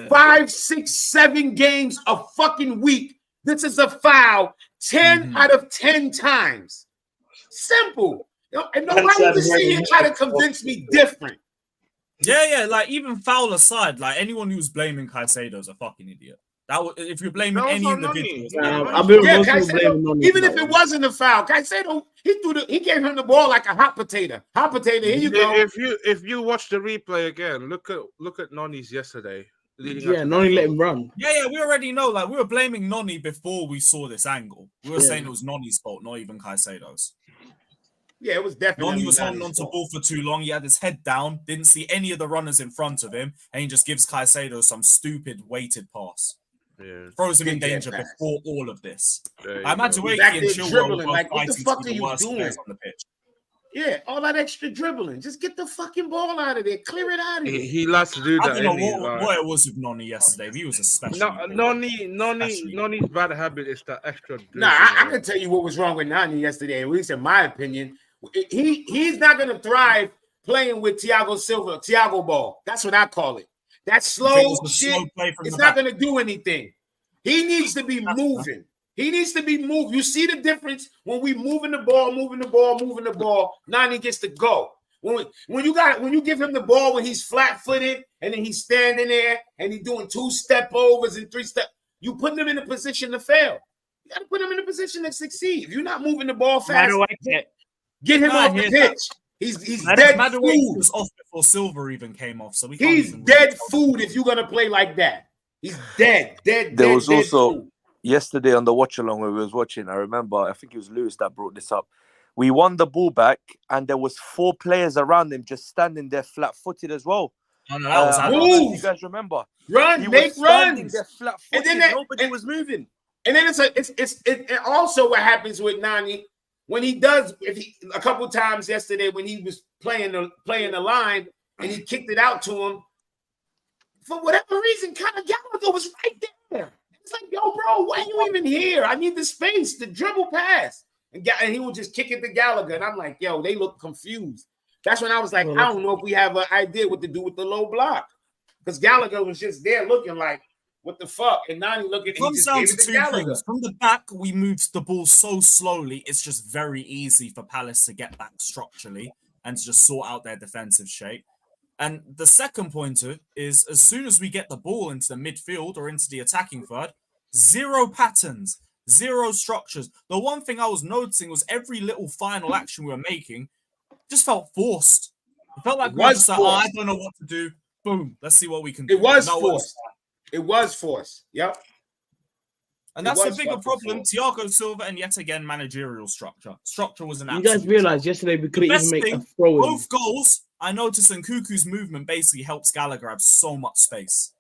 5, 6, 7 games a fucking week. This is a foul 10 out of 10 times. Simple. And nobody was sitting here trying to convince me different. Yeah, like even foul aside, like anyone who's blaming Caicedo is a fucking idiot. If you're blaming any individual, even if it wasn't a foul, Caicedo he gave him the ball like a hot potato. Hot potato. Here you go. If you watch the replay again, look at Noni's yesterday. Yeah, Noni let him run. Yeah, we already know. Like we were blaming Noni before we saw this angle. We were saying it was Noni's fault, not even Caicedo's. Yeah, it was definitely. Noni was holding onto the ball for too long. He had his head down, didn't see any of the runners in front of him, and he just gives Caicedo some stupid weighted pass. Yeah. Throws him in danger before all of this. I imagine Wake and Chilwell like, what the fuck are you doing? On the pitch. Yeah, all that extra dribbling. Just get the fucking ball out of there. Clear it out of there. He likes to do that. I don't know what it was with Noni yesterday. He was a special. Noni's bad habit is that extra dribbling. Nah, I can tell you what was wrong with Noni yesterday, at least in my opinion. He's not going to thrive playing with Thiago ball. That's what I call it. That slow shit, it's not going to do anything. He needs to be moving. He needs to be moved. You see the difference when we moving the ball. Nani gets to go. When you give him the ball when he's flat-footed and then he's standing there and he's doing 2 step overs and 3 step, you put him in a position to fail. You got to put him in a position to succeed. If you're not moving the ball fast, get him off the pitch. He's dead food. Was off before Silver even came off, so he's dead food if you're gonna play like that. He's dead. There was also yesterday on the watch along where we was watching. I remember, I think it was Lewis that brought this up. We won the ball back, and there was 4 players around him just standing there flat-footed as well. Oh, no, that was you guys remember? Make runs. And then nobody was moving. And then it's also what happens with Nani. When he does, a couple times yesterday when he was playing the line and he kicked it out to him, for whatever reason, kind of Gallagher was right there. It's like, yo, bro, why are you even here? I need the space to dribble past. And he would just kick it to Gallagher. And I'm like, yo, they look confused. That's when I was like, I don't know if we have an idea what to do with the low block. Because Gallagher was just there looking like, what the fuck? And Nani looking. It comes down to 2 things. From the back, we moved the ball so slowly. It's just very easy for Palace to get back structurally and to just sort out their defensive shape. And the second pointer is as soon as we get the ball into the midfield or into the attacking third, 0 patterns, 0 structures. The one thing I was noticing was every little final action we were making just felt forced. It felt like we were just like, I don't know what to do. Boom, let's see what we can do. It was forced. It was forced. Yep. And that's the bigger problem. Thiago Silva and yet again managerial structure. Structure was an absolute. You guys realized yesterday we couldn't even make a throw in. Both goals, I noticed Nkunku's movement basically helps Gallagher have so much space.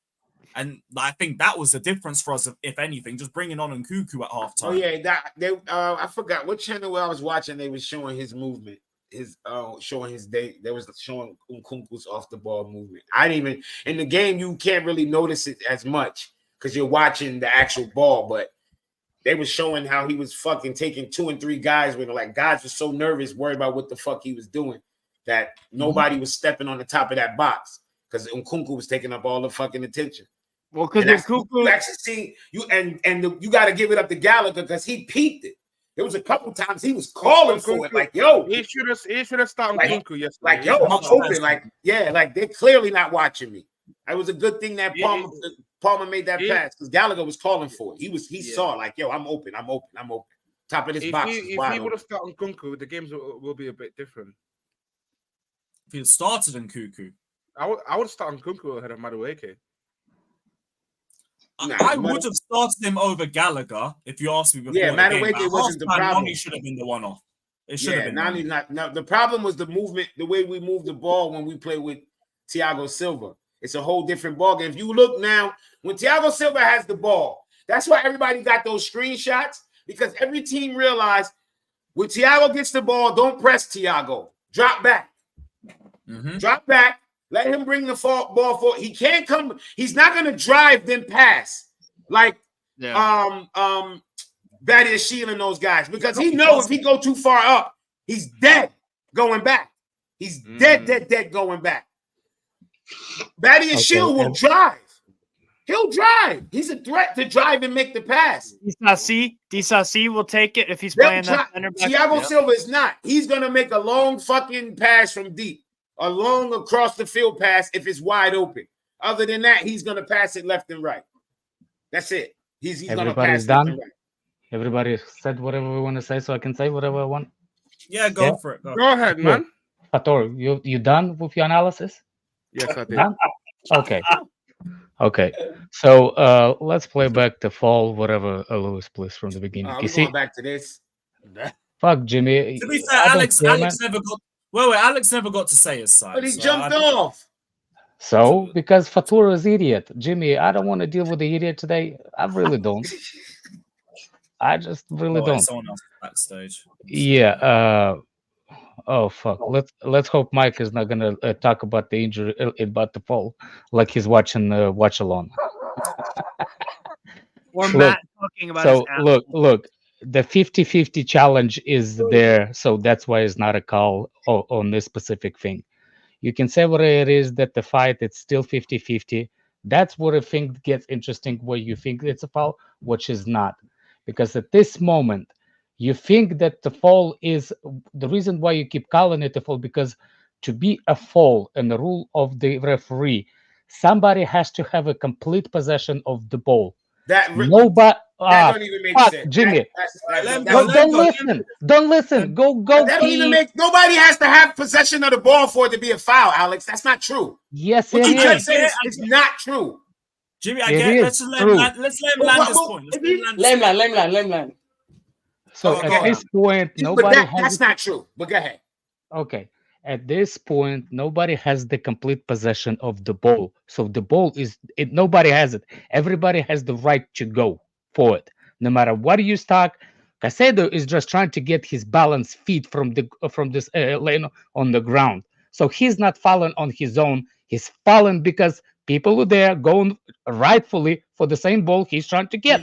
And I think that was the difference for us, if anything, just bringing on Nkunku at halftime. Oh yeah, I forgot what channel I was watching. They was showing his movement. Showing his day, they was showing Nkunku's off the ball movement. I didn't even in the game you can't really notice it as much because you're watching the actual ball, but they was showing how he was fucking taking 2 and 3 guys with like guys were so nervous, worried about what the fuck he was doing that nobody was stepping on the top of that box because Nkunku was taking up all the fucking attention. Well, because Nkunku actually see you you got to give it up to Gallagher because he peeped it. There was a couple times he was calling for it, like, yo. He should have started Nkunku yesterday. Like, yo, I'm open. Like, yeah, like they're clearly not watching me. It was a good thing that Palmer made that pass because Gallagher was calling for it. He saw like, yo, I'm open. Top of this box. If he would have started Nkunku, the games will be a bit different. If he had started Nkunku, I would start on Kunku ahead of Madueke. I would have started him over Gallagher if you asked me before. Yeah, the game. Madueke wasn't the problem. Nani should have been the one off. It should have been Nani. The problem was the movement, the way we moved the ball when we play with Thiago Silva. It's a whole different ballgame. If you look now, when Thiago Silva has the ball, that's why everybody got those screenshots, because every team realized when Thiago gets the ball, don't press Thiago. Drop back. Drop back. Let him bring the ball forward. He can't come. He's not going to drive then pass like Badiashile and those guys, because he knows if he go too far up, he's dead going back. He's dead going back. Badiashile will drive. He'll drive. He's a threat to drive and make the pass. Dissecting will take it if he's playing that center back. Thiago Silva is not. He's going to make a long fucking pass from deep. A long across the field pass if it's wide open. Other than that, he's going to pass it left and right. That's it. He's going to pass done. left and right. Everybody said whatever we want to say, so I can say whatever I want. Yeah, go for it. Go ahead, man. Fator, you done with your analysis? Yes, I did. Done? Okay. So let's play back the fall, whatever Lewis plays from the beginning. We're going back to this. Fuck Jimmy. To be fair, Alex never got. Wait, Alex never got to say his side. But he jumped off. So, because Fatur is idiot. Jimmy, I don't want to deal with the idiot today. I really don't. I just really don't. Someone else backstage. Yeah. Oh fuck. Let's hope Mike is not gonna talk about the injury, about the fall, like he's watching watch along. Or Matt talking about. So look. The 50-50 challenge is there, so that's why it's not a call on this specific thing. You can say what it is, that the fight, it's still 50-50. That's where a thing gets interesting, where you think it's a foul, which is not. Because at this moment, you think that the fall is the reason why you keep calling it a fall, because to be a fall and the rule of the referee, somebody has to have a complete possession of the ball. Nobody. That don't even make sense. Jimmy, don't listen. Go. That don't even make. Nobody has to have possession of the ball for it to be a foul, Alex. That's not true. Yes, what it you is. just said is not true. Let him land this point. Let him land. So at this point, nobody. That's not true. But go ahead. Okay. At this point, nobody has the complete possession of the ball. So the ball nobody has it. Everybody has the right to go for it. No matter what you stack, Caicedo is just trying to get his balance feet from this lane on the ground. So he's not falling on his own. He's falling because people are there going rightfully for the same ball he's trying to get.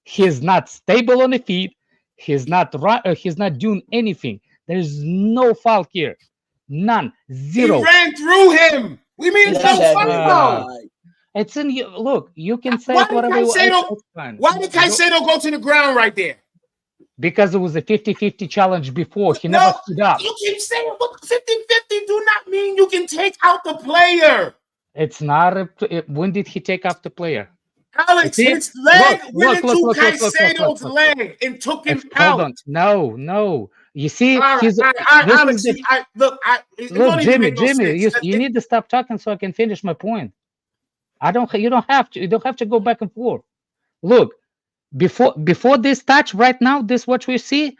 He's not stable on the feet. He's not doing anything. There's no foul here. None. Zero. He ran through him. We mean it's no foul. It's in you. Look, you can say Why whatever you want. Why did Caicedo go to the ground right there? Because it was a 50-50 challenge before. He never stood up. You keep saying, but 50-50 do not mean you can take out the player. It's not. When did he take out the player? Alex, his leg went into Caicedo's leg and took him out. Hold on. No. You see, Alex, look, Jimmy, you need to stop talking so I can finish my point. You don't have to go back and forth. Look, before this touch right now, this what we see.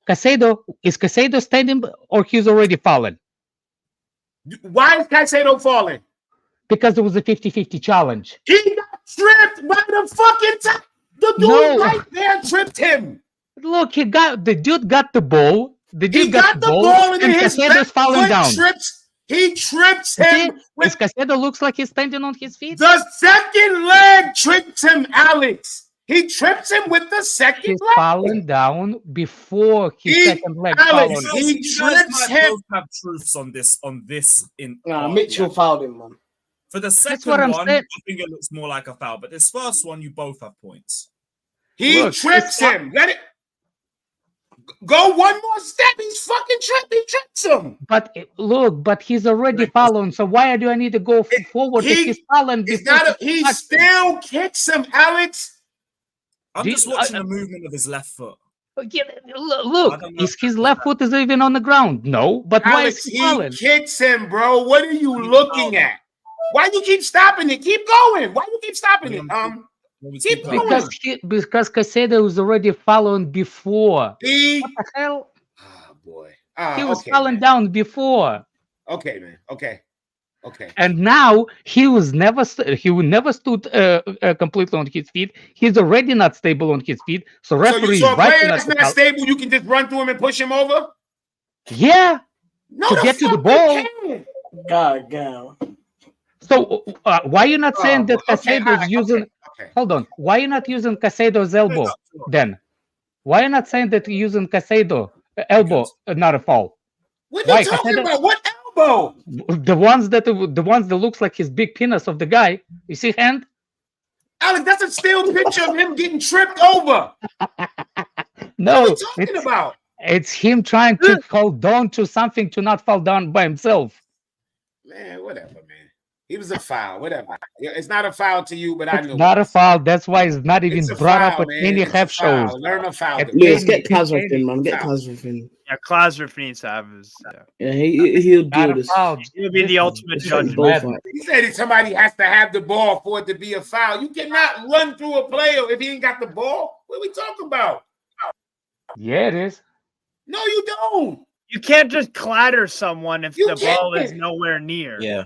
Is Caicedo standing or he's already fallen? Why is Caicedo falling? Because there was a 50-50 challenge. He got tripped by the fucking time. The dude right there tripped him. Look, the dude got the ball. The dude got the ball and his Caicedo's falling down. He trips him. His Caicedo looks like he's standing on his feet. The second leg trips him, Alex. He trips him with the second leg. He's falling down before his second leg. Alex, he trips him. Both have truths on this. Mitchell fouled him, man. For the second one, I think it looks more like a foul. But this first one, you both have points. He trips him. Let it go one more step. He's fucking tripped. He trips him. But he's already following. So why do I need to go forward if he's following? He still kicks him, Alex. I'm just watching the movement of his left foot. Look, his left foot is even on the ground. No, but Alex, why is he falling? He kicks him, bro. What are you looking at? Why you keep stopping it? Keep going. Why you keep stopping it? Keep going. Because Caicedo was already following before. What the hell? Oh boy. He was falling down before. Okay, man. Okay. And now he would never stood completely on his feet. He's already not stable on his feet. So referee a player that's not stable, you can just run through him and push him over? Yeah. No, to get to the ball. God damn. So why are you not saying that Caicedo is using? Okay. Hold on. Why are you not using Caicedo's elbow then? Why are you not saying that you're using Caicedo elbow, not a foul? What are you talking about? What elbow? The ones that looks like his big penis of the guy. You see hand? Alex, that's a still picture of him getting tripped over. No, what are you talking about? It's him trying to hold on to something to not fall down by himself. Man, whatever, man. He was a foul, whatever. It's not a foul to you, but I know. It's not a foul. That's why it's not even brought up at any half shows. Learn a foul. Lewis, get Kaz with him, man. Get Kaz with him. Yeah, Klasrif needs to have his. Yeah, he'll do this. He'll be the ultimate judge. He said somebody has to have the ball for it to be a foul. You cannot run through a player if he ain't got the ball. What are we talking about? Yeah, it is. No, you don't. You can't just clatter someone if the ball is nowhere near. Yeah.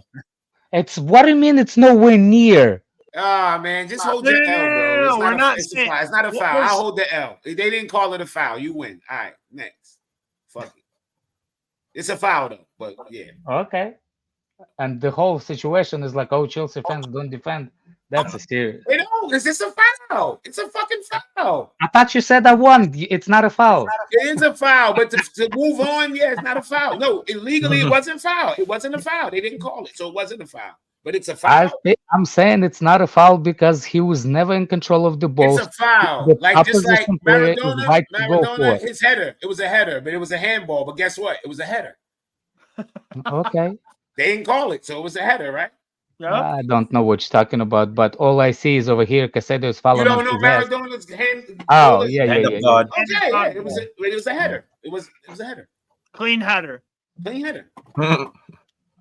It's what do you mean? It's nowhere near. Man, just hold your L, bro. It's not a foul. I'll hold the L. They didn't call it a foul. You win. All right, next. Fuck it. It's a foul though, but yeah. Okay. And the whole situation is like, oh, Chelsea fans don't defend. That's a serious. You know, it's just a foul. It's a fucking foul. I thought you said I won. It's not a foul. It is a foul, but to move on, yeah, it's not a foul. No, illegally, it wasn't foul. It wasn't a foul. They didn't call it, so it wasn't a foul. But it's a foul. I'm saying it's not a foul because he was never in control of the ball. It's a foul. Just like Maradona, his header. It was a header, but it was a handball. But guess what? It was a header. Okay. They didn't call it, so it was a header, right? I don't know what you're talking about, but all I see is over here, Caicedo is following. You don't know Maradona's hand? Oh, yeah. Okay, yeah. It was a header. It was a header. Clean header.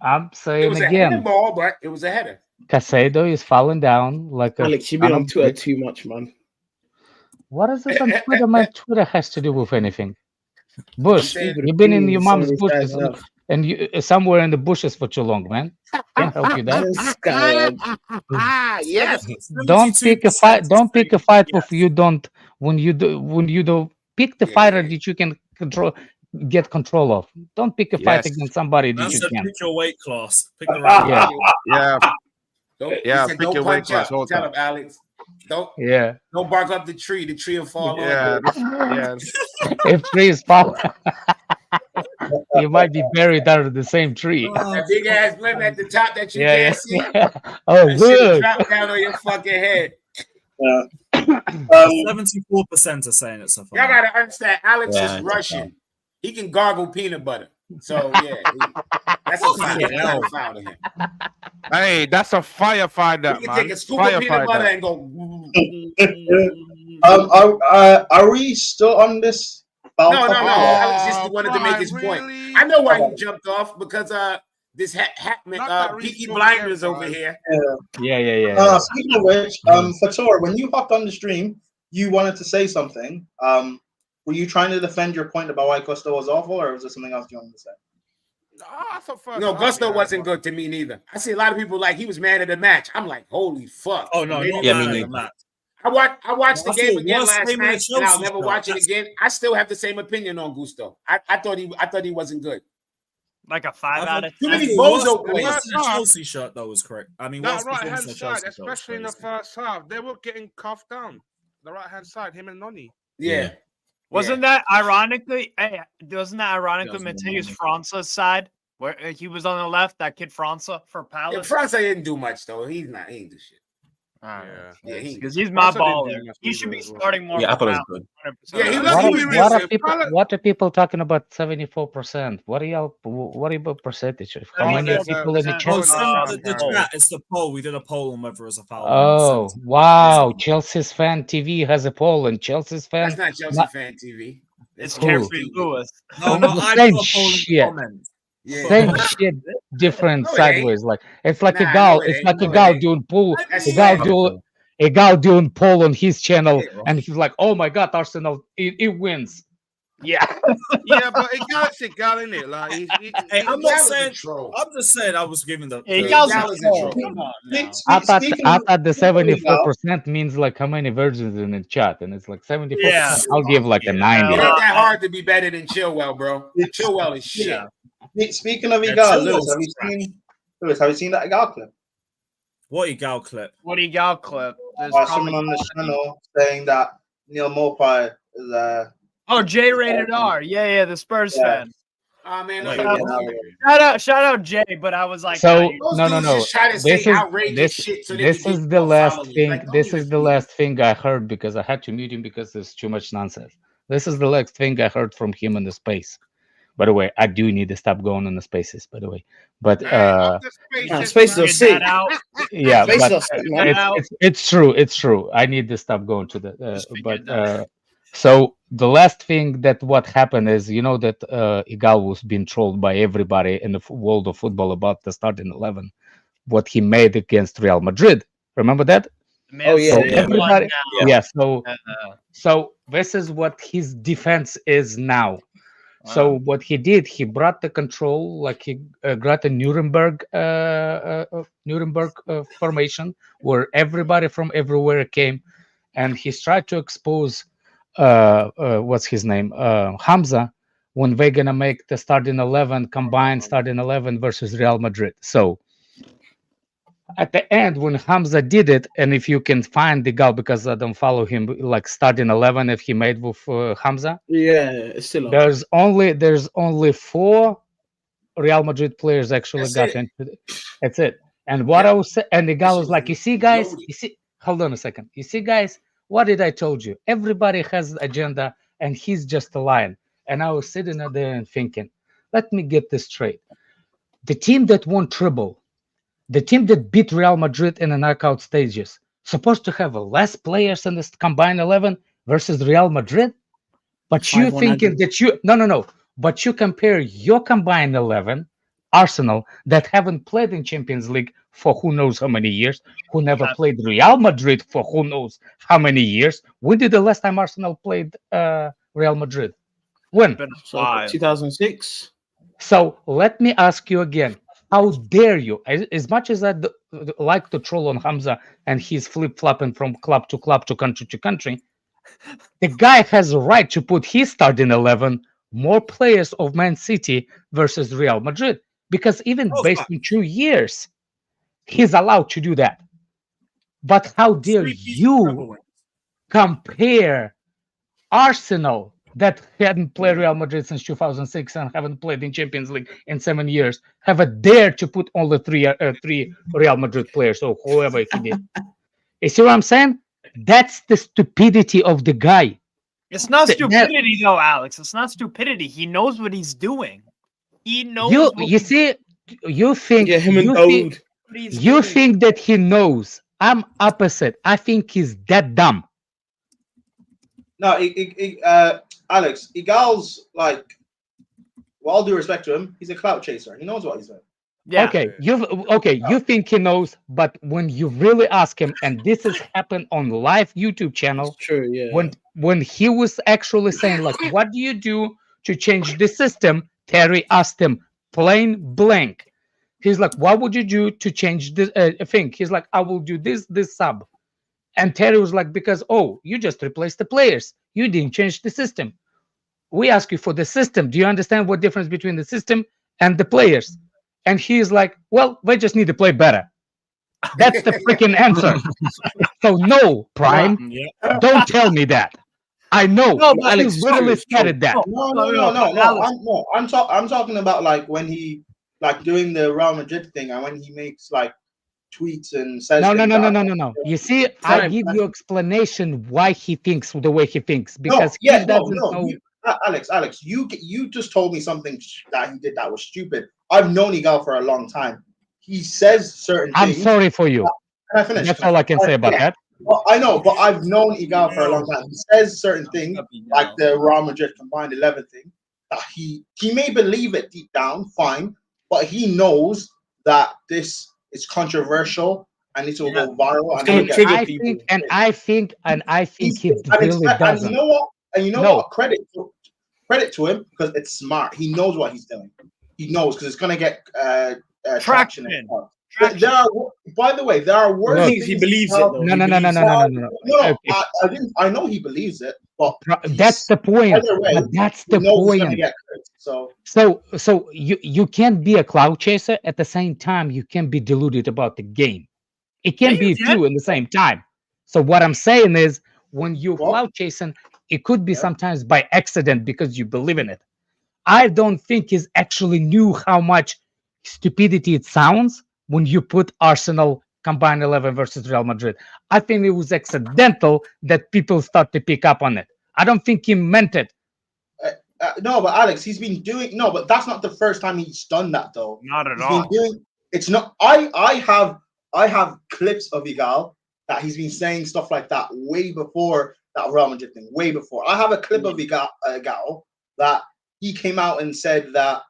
I'm saying it was again. A handball, but it was a header. Caicedo is falling down like a. Alex, you've been on Twitter too much, man. What is it on Twitter? My Twitter has to do with anything. Bush, you've been in your mom's bushes and you somewhere in the bushes for too long, man. Can't help you that. Yes. Don't pick a fight. Don't pick a fight if you don't. When you do pick the fighter that you can get control of. Don't pick a fight against somebody that you can. Pick your weight class. Pick the right. Pick your weight class. Tell him, Alex. Don't bark up the tree. The tree will fall over. If trees fall, you might be buried under the same tree. That big ass limb at the top that you can't see. Oh, good. Drop down on your fucking head. 74% are saying it's a foul. Y'all gotta understand. Alex is Russian. He can gargle peanut butter. So that's a foul to him. Hey, that's a firefighter. He can take a scoop of peanut butter and go. Are we still on this? No. Alex just wanted to make his point. I know why he jumped off because this Peaky Blinders over here. Yeah. Speaking of which, Fator, when you hopped on the stream, you wanted to say something. Were you trying to defend your point about why Gusto was awful, or was there something else you wanted to say? No, Gusto wasn't good to me neither. I see a lot of people like he was man of the match. I'm like, holy fuck. Oh no, I watched the game again last night, and I'll never watch it again. I still have the same opinion on Gusto. I thought he wasn't good. Like a 5 out of 10. Too many bozo plays. The Chelsea shirt though was correct. I mean, that right hand side, especially in the first half, they were getting cuffed down. The right hand side, him and Noni. Yeah. Wasn't that ironically Mateus France's side where he was on the left? That kid Franca for Palace. Yeah, Franca didn't do much though. He ain't do shit. Because he's my baller. He should be starting more. Yeah, I thought it was good. What are people talking about? 74%. What about percentage? How many people in the chat? It's the poll. We did a poll on whether it was a foul. Oh wow! Chelsea's fan TV has a poll, and Chelsea's fan. That's not Chelsea fan TV. It's Carefree Lewis. No, I did a poll in the comments. Same shit, different No, it sideways. Like it's like Nah, a gal. no, it It's ain't. like a No, it gal ain't. doing pool. That's A gal slander. do a gal doing poll on his channel, Yeah, bro. and he's like, "Oh my god, Arsenal, it wins." Yeah. Yeah, but Egal's a gal, innit? Like, Hey, I'm not Gal is a saying. troll. I'm just saying I was giving the. Hey, the- Gal's Gal a is a troll. troll. Come on now. I thought Speaking the speaking of Egal, 74% means like how many virgins in the chat, and it's like 74%. Yeah. I'll give like a 90. It ain't that hard to be better than Chilwell, bro. Chilwell is shit. speaking of Yeah, Egal, Chilwell's Lewis, have you seen that Egal clip? What Egal clip? What do you got, clip? There's Someone on the channel saying that Neil Mopai is Oh, J rated R. Yeah, the Spurs fan. Oh man, Wait, those what? Shout out Jay, but I was like, So nah, no. dudes just try to say outrageous shit so they This can is get the more last followers. thing. Like, don't This even is the speak. last thing I heard because I had to mute him because there's too much nonsense. This is the last thing I heard from him in the space. By the way, I do need to stop going in the spaces. By the way, but spaces are sick. yeah, Spaces but are sick, man. it's true. It's true. I need to stop going to the. So the last thing that what happened is, you know, that Igal was being trolled by everybody in the world of football about the starting 11, what he made against Real Madrid. Remember that? Oh yeah, So yeah. everybody, Yeah. So this is what his defense is now. So what he did, he brought the control, like he got a Nuremberg formation where everybody from everywhere came, and he's tried to expose what's his name, Hamza, when they're gonna make the starting 11 combined starting 11 versus Real Madrid. So at the end, when Hamza did it, and if you can find the goal, because I don't follow him, like starting 11, if he made with Hamza, Yeah, it's still on. there's only 4 Real Madrid players actually got into it. That's it. And what I was saying, and the guy was like, "You see, guys, you see, hold on a second. You see, guys, what did I told you? Everybody has agenda, and he's just a lion." And I was sitting there and thinking, let me get this straight. The team that won treble, the team that beat Real Madrid in the knockout stages, supposed to have less players in this combined 11 versus Real Madrid? But you thinking that no. But you compare your combined 11, Arsenal, that haven't played in Champions League for who knows how many years, who never played Real Madrid for who knows how many years. When did the last time Arsenal played Real Madrid? When? 2006. So let me ask you again. How dare you? As much as I like to troll on Hamza and he's flip-flopping from club to club to country, the guy has a right to put his starting 11 more players of Man City versus Real Madrid, because even based on 2 years, he's allowed to do that. But how dare you compare Arsenal, that hadn't played Real Madrid since 2006 and haven't played in Champions League in 7 years, have a dare to put only three Real Madrid players or whoever he did. You see what I'm saying? That's the stupidity of the guy. It's not stupidity, though, Alex. It's not stupidity. He knows what he's doing. He knows. You think you think that he knows. I'm opposite. I think he's that dumb. No, Alex, Igal's like, with all due respect to him, he's a clout chaser. He knows what he's doing. Yeah. Okay, you think he knows, but when you really ask him, and this has happened on live YouTube channel, true, yeah. When he was actually saying like, what do you do to change the system? Terry asked him plain blank. He's like, what would you do to change this thing? He's like, I will do this sub. And Terry was like, because you just replaced the players. You didn't change the system. We ask you for the system. Do you understand what difference between the system and the players? And he's like, well, they just need to play better. That's the freaking answer. So no, Prime, don't tell me that. I know. No, but Alex, he literally started that. No. I'm talking about like when he like doing the Real Madrid thing and when he makes like tweets and says No. You see, I give you explanation why he thinks the way he thinks, because he doesn't know. Alex, you just told me something that he did that was stupid. I've known Igal for a long time. He says certain things. I'm sorry for you. Can I finish? That's all I can say about that. Well, I know, but I've known Igal for a long time. He says certain things, like the Real Madrid combined 11 thing, that he may believe it deep down, fine, but he knows that this is controversial and it will go viral. It's going to trigger people. I think he really and doesn't. you know what? And you know No. what? Credit to him because it's smart. He knows what he's doing. He knows because it's going to get traction. There are, by the way, there are worse things he believes it. Though. No. No, I know he believes it, but that's the point. But that's the point. So you can't be a cloud chaser at the same time. You can be deluded about the game. It can be two in the same time. So what I'm saying is, when you're cloud chasing, it could be sometimes by accident because you believe in it. I don't think he actually knew how much stupidity it sounds when you put Arsenal combined 11 versus Real Madrid. I think it was accidental that people start to pick up on it. I don't think he meant it. No, but Alex, he's been doing but that's not the first time he's done that though. Not at all. It's not. I have clips of Igal that he's been saying stuff like that way before that Real Madrid thing. Way before. I have a clip of Igal that he came out and said that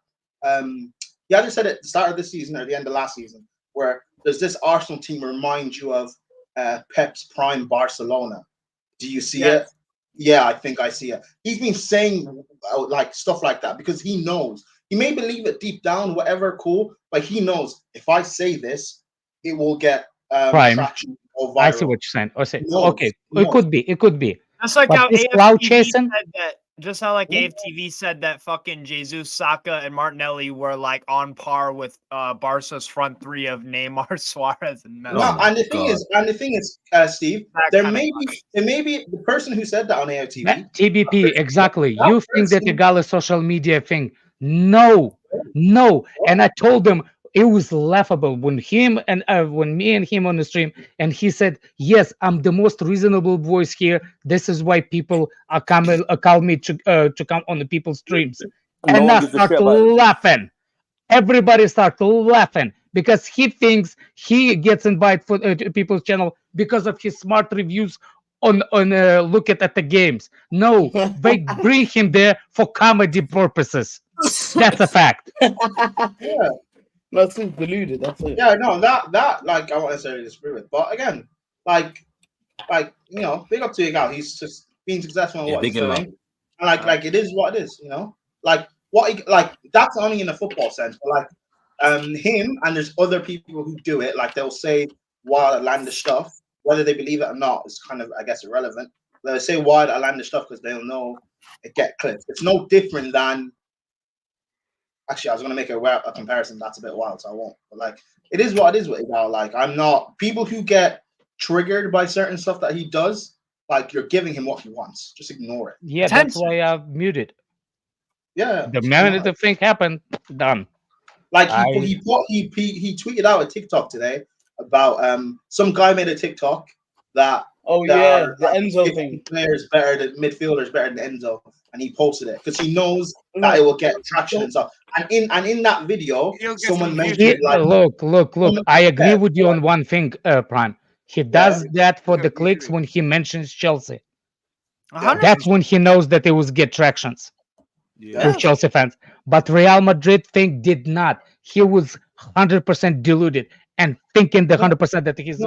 he either said at the start of this season or the end of last season, where does this Arsenal team remind you of Pep's prime Barcelona? Do you see it? Yeah, I think I see it. He's been saying like stuff like that because he knows. He may believe it deep down, whatever, cool, but he knows if I say this, it will get traction or viral. I see what you're saying. Okay, it could be. Just like how AFTV said that. Just how AFTV said that fucking Jesus, Saka, and Martinelli were like on par with Barca's front three of Neymar, Suarez, and Messi. No, and the thing is, Steve, there may be the person who said that on AFTV. TBP, exactly. You think that the Gala social media thing? No. And I told them it was laughable when me and him on the stream, and he said, "Yes, I'm the most reasonable voice here. This is why people call me to come on the people's streams." And I start laughing. Everybody starts laughing because he thinks he gets invited for people's channel because of his smart reviews on look at the games. No, they bring him there for comedy purposes. That's a fact. Yeah. That's deluded. That's it. Yeah, no, that like I won't necessarily disagree with, but again, like big up to Igal. He's just being successful in what he's doing, and like it is what it is. Like that's only in a football sense, but him and there's other people who do it. Like they'll say wild outlandish stuff, whether they believe it or not is kind of, I guess, irrelevant. They'll say wild outlandish stuff because they'll know it get clipped. It's no different than. Actually, I was going to make a comparison. That's a bit wild, so I won't. But it is what it is with Igal. I'm not people who get triggered by certain stuff that he does. You're giving him what he wants. Just ignore it. Yeah, that's why I muted. Yeah, the minute the thing happened, done. He tweeted out a TikTok today about some guy made a TikTok that the Enzo thing. Players better than midfielders better than Enzo. And he posted it because he knows that it will get traction and stuff. And in that video, someone mentioned look. I agree with you on one thing, Prime. He does that for the clicks when he mentions Chelsea. That's when he knows that it will get tractions with Chelsea fans. But Real Madrid thing did not. He was 100% deluded and thinking the 100% that he's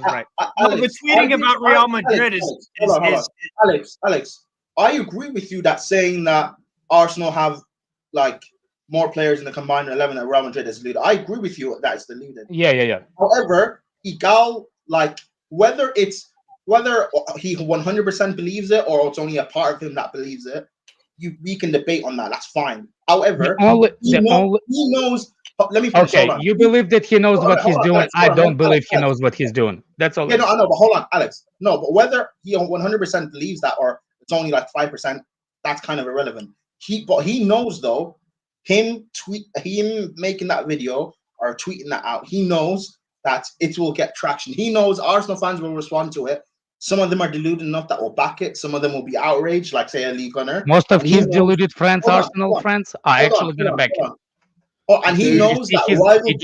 right. But tweeting about Real Madrid Alex. I agree with you that saying that Arsenal have more players in the combined 11 than Real Madrid is deluded. I agree with you that it's deluded. Yeah. However, Igal, whether he 100% believes it or it's only a part of him that believes it, we can debate on that. That's fine. However, he knows. Let me finish. Okay, you believe that he knows what he's doing. Alex, I don't believe he knows what he's doing. That's all. Yeah, no, I know, but hold on, Alex. No, but whether he 100% believes that or it's only 5%, that's kind of irrelevant. But he knows though, him making that video or tweeting that out, he knows that it will get traction. He knows Arsenal fans will respond to it. Some of them are deluded enough that will back it. Some of them will be outraged, like say a League Gunner. Most of his deluded friends, Arsenal friends, are actually going to back him. Oh, and he knows that rivals,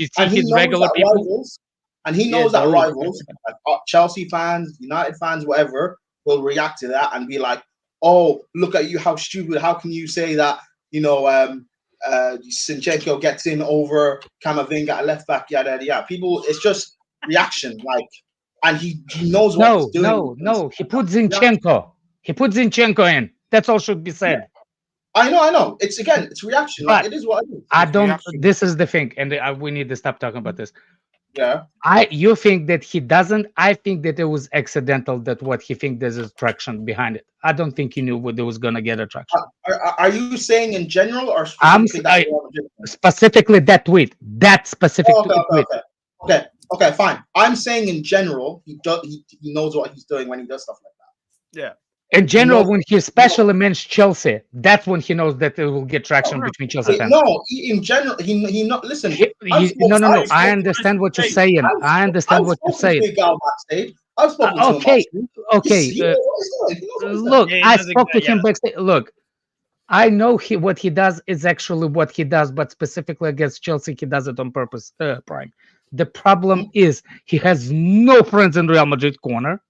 and he knows that rivals, Chelsea fans, United fans, whatever, will react to that and be like, "Oh, look at you! How stupid! How can you say that Zinchenko gets in over Camavinga at left back, yada yada yada. People, it's just reaction, like, and he knows what he's doing. No. He put Zinchenko. He put Zinchenko in. That's all should be said. Yeah. I know. It's reaction. Like, it is what it is. I don't. Reaction. This is the thing, and we need to stop talking about this. Yeah. You think that he doesn't? I think that it was accidental. That what he think there's attraction behind it. I don't think he knew what it was gonna get attraction. Are you saying in general or specifically that tweet? That specific tweet. Okay, fine. I'm saying in general, he knows what he's doing when he does stuff like that. Yeah. In general, when he especially mentions Chelsea, that's when he knows that it will get traction between Chelsea fans. No, in general, he not listen. No. I understand what you're saying. I understand what you're saying. I've spoken to him. Okay. Look, I spoke to him backstage. Look, I know what he does is actually what he does, but specifically against Chelsea, he does it on purpose. Prime. The problem is he has no friends in Real Madrid corner.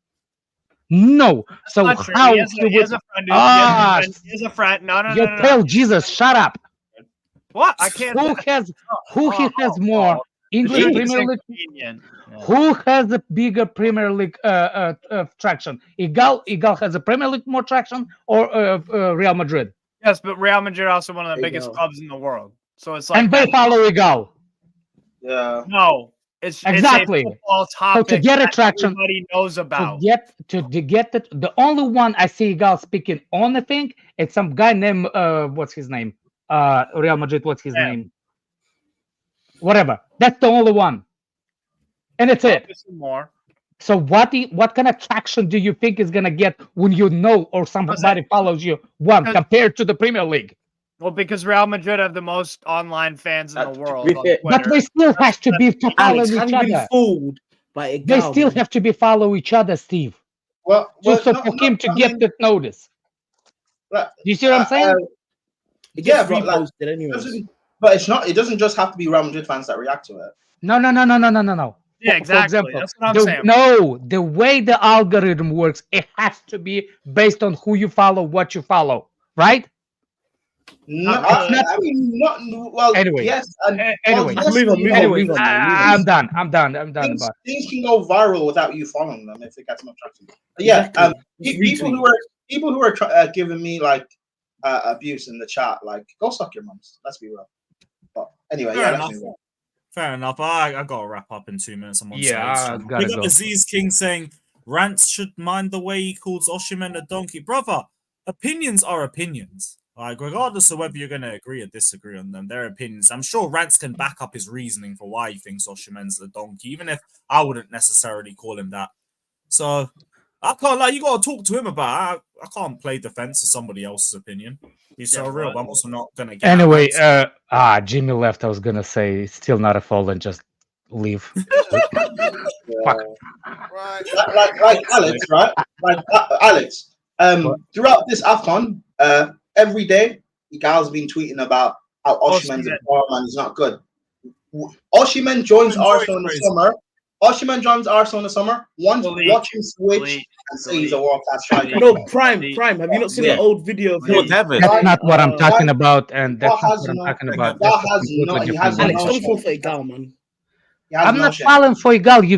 No. So how he has a friend. He has a friend. No. You tell Jesus, shut up. What? I can't. Who has more English Premier League? Who has a bigger Premier League traction? Igal has a Premier League more traction, or Real Madrid? Yes, but Real Madrid also one of the biggest clubs in the world. So it's like. And they follow Igal. Yeah. No. It's exactly. It's a football topic so to get attraction, everybody knows about. To get it, the only one I see Gal speaking on the thing, it's some guy named what's his name? Real Madrid. What's his name? Whatever. That's the only one, and it's it. More. So what kind of traction do you think is gonna get when you know or somebody follows you compared to the Premier League? Well, because Real Madrid have the most online fans in the world. But they still have to be following each other. Fooled by they still have to be follow each other, Steve. Well, for him to get that notice. You see what I'm saying? Yeah, but it's not. It doesn't just have to be Real Madrid fans that react to it. No. Yeah, exactly. For example, that's what I'm saying. No, the way the algorithm works, it has to be based on who you follow, what you follow, right? No, I mean, not well. Anyway, yes. Anyway, move on. I'm done. Things can go viral without you following them if it gets enough traction. But yeah, people who are giving me like abuse in the chat, like go suck your mums. Let's be real. But anyway, Fair enough. I gotta wrap up in 2 minutes. I'm on stage. I've got Aziz King saying Rants should mind the way he calls Osimhen a donkey, brother. Opinions are opinions. Like, regardless of whether you're going to agree or disagree on them, their opinions. I'm sure Rants can back up his reasoning for why he thinks Osimhen's a donkey, even if I wouldn't necessarily call him that. So, I can't, like, you got to talk to him about it. I can't play defense to somebody else's opinion. He's so real, but I'm also not going to get Anyway, Jimmy left. I was going to say, still not a foul and just leave. Fuck. Right. Like Alex, right? Like Alex. Throughout this AFCON, every day, the guy's been tweeting about how Osimhen's a poor man. He's not good. Osimhen joins Arsenal in the summer. Watch him switch and say he's a world-class striker. No, Prime. Have you not seen the old video of him? That's not what I'm talking about, and that's not what I'm talking about. Alex, don't fall for a gal, man. I'm not falling for Igal. You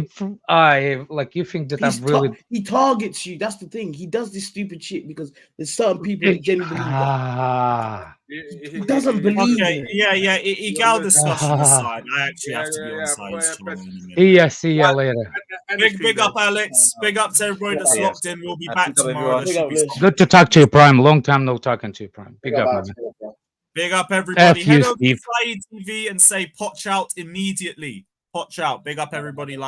think that I'm really. He targets you. That's the thing. He does this stupid shit because there's certain people that genuinely believe that. He doesn't believe it. Yeah. Igal discussion aside, I actually have to be on side. Yeah, see you later. Big up, Alex. Big up to everybody that's locked in. We'll be back tomorrow. Good to talk to you, Prime. Long time no talking to you, Prime. Big up, man. Big up, everybody. Head over to Fly TV and say "Potch out" immediately. Potch out. Big up, everybody. Like.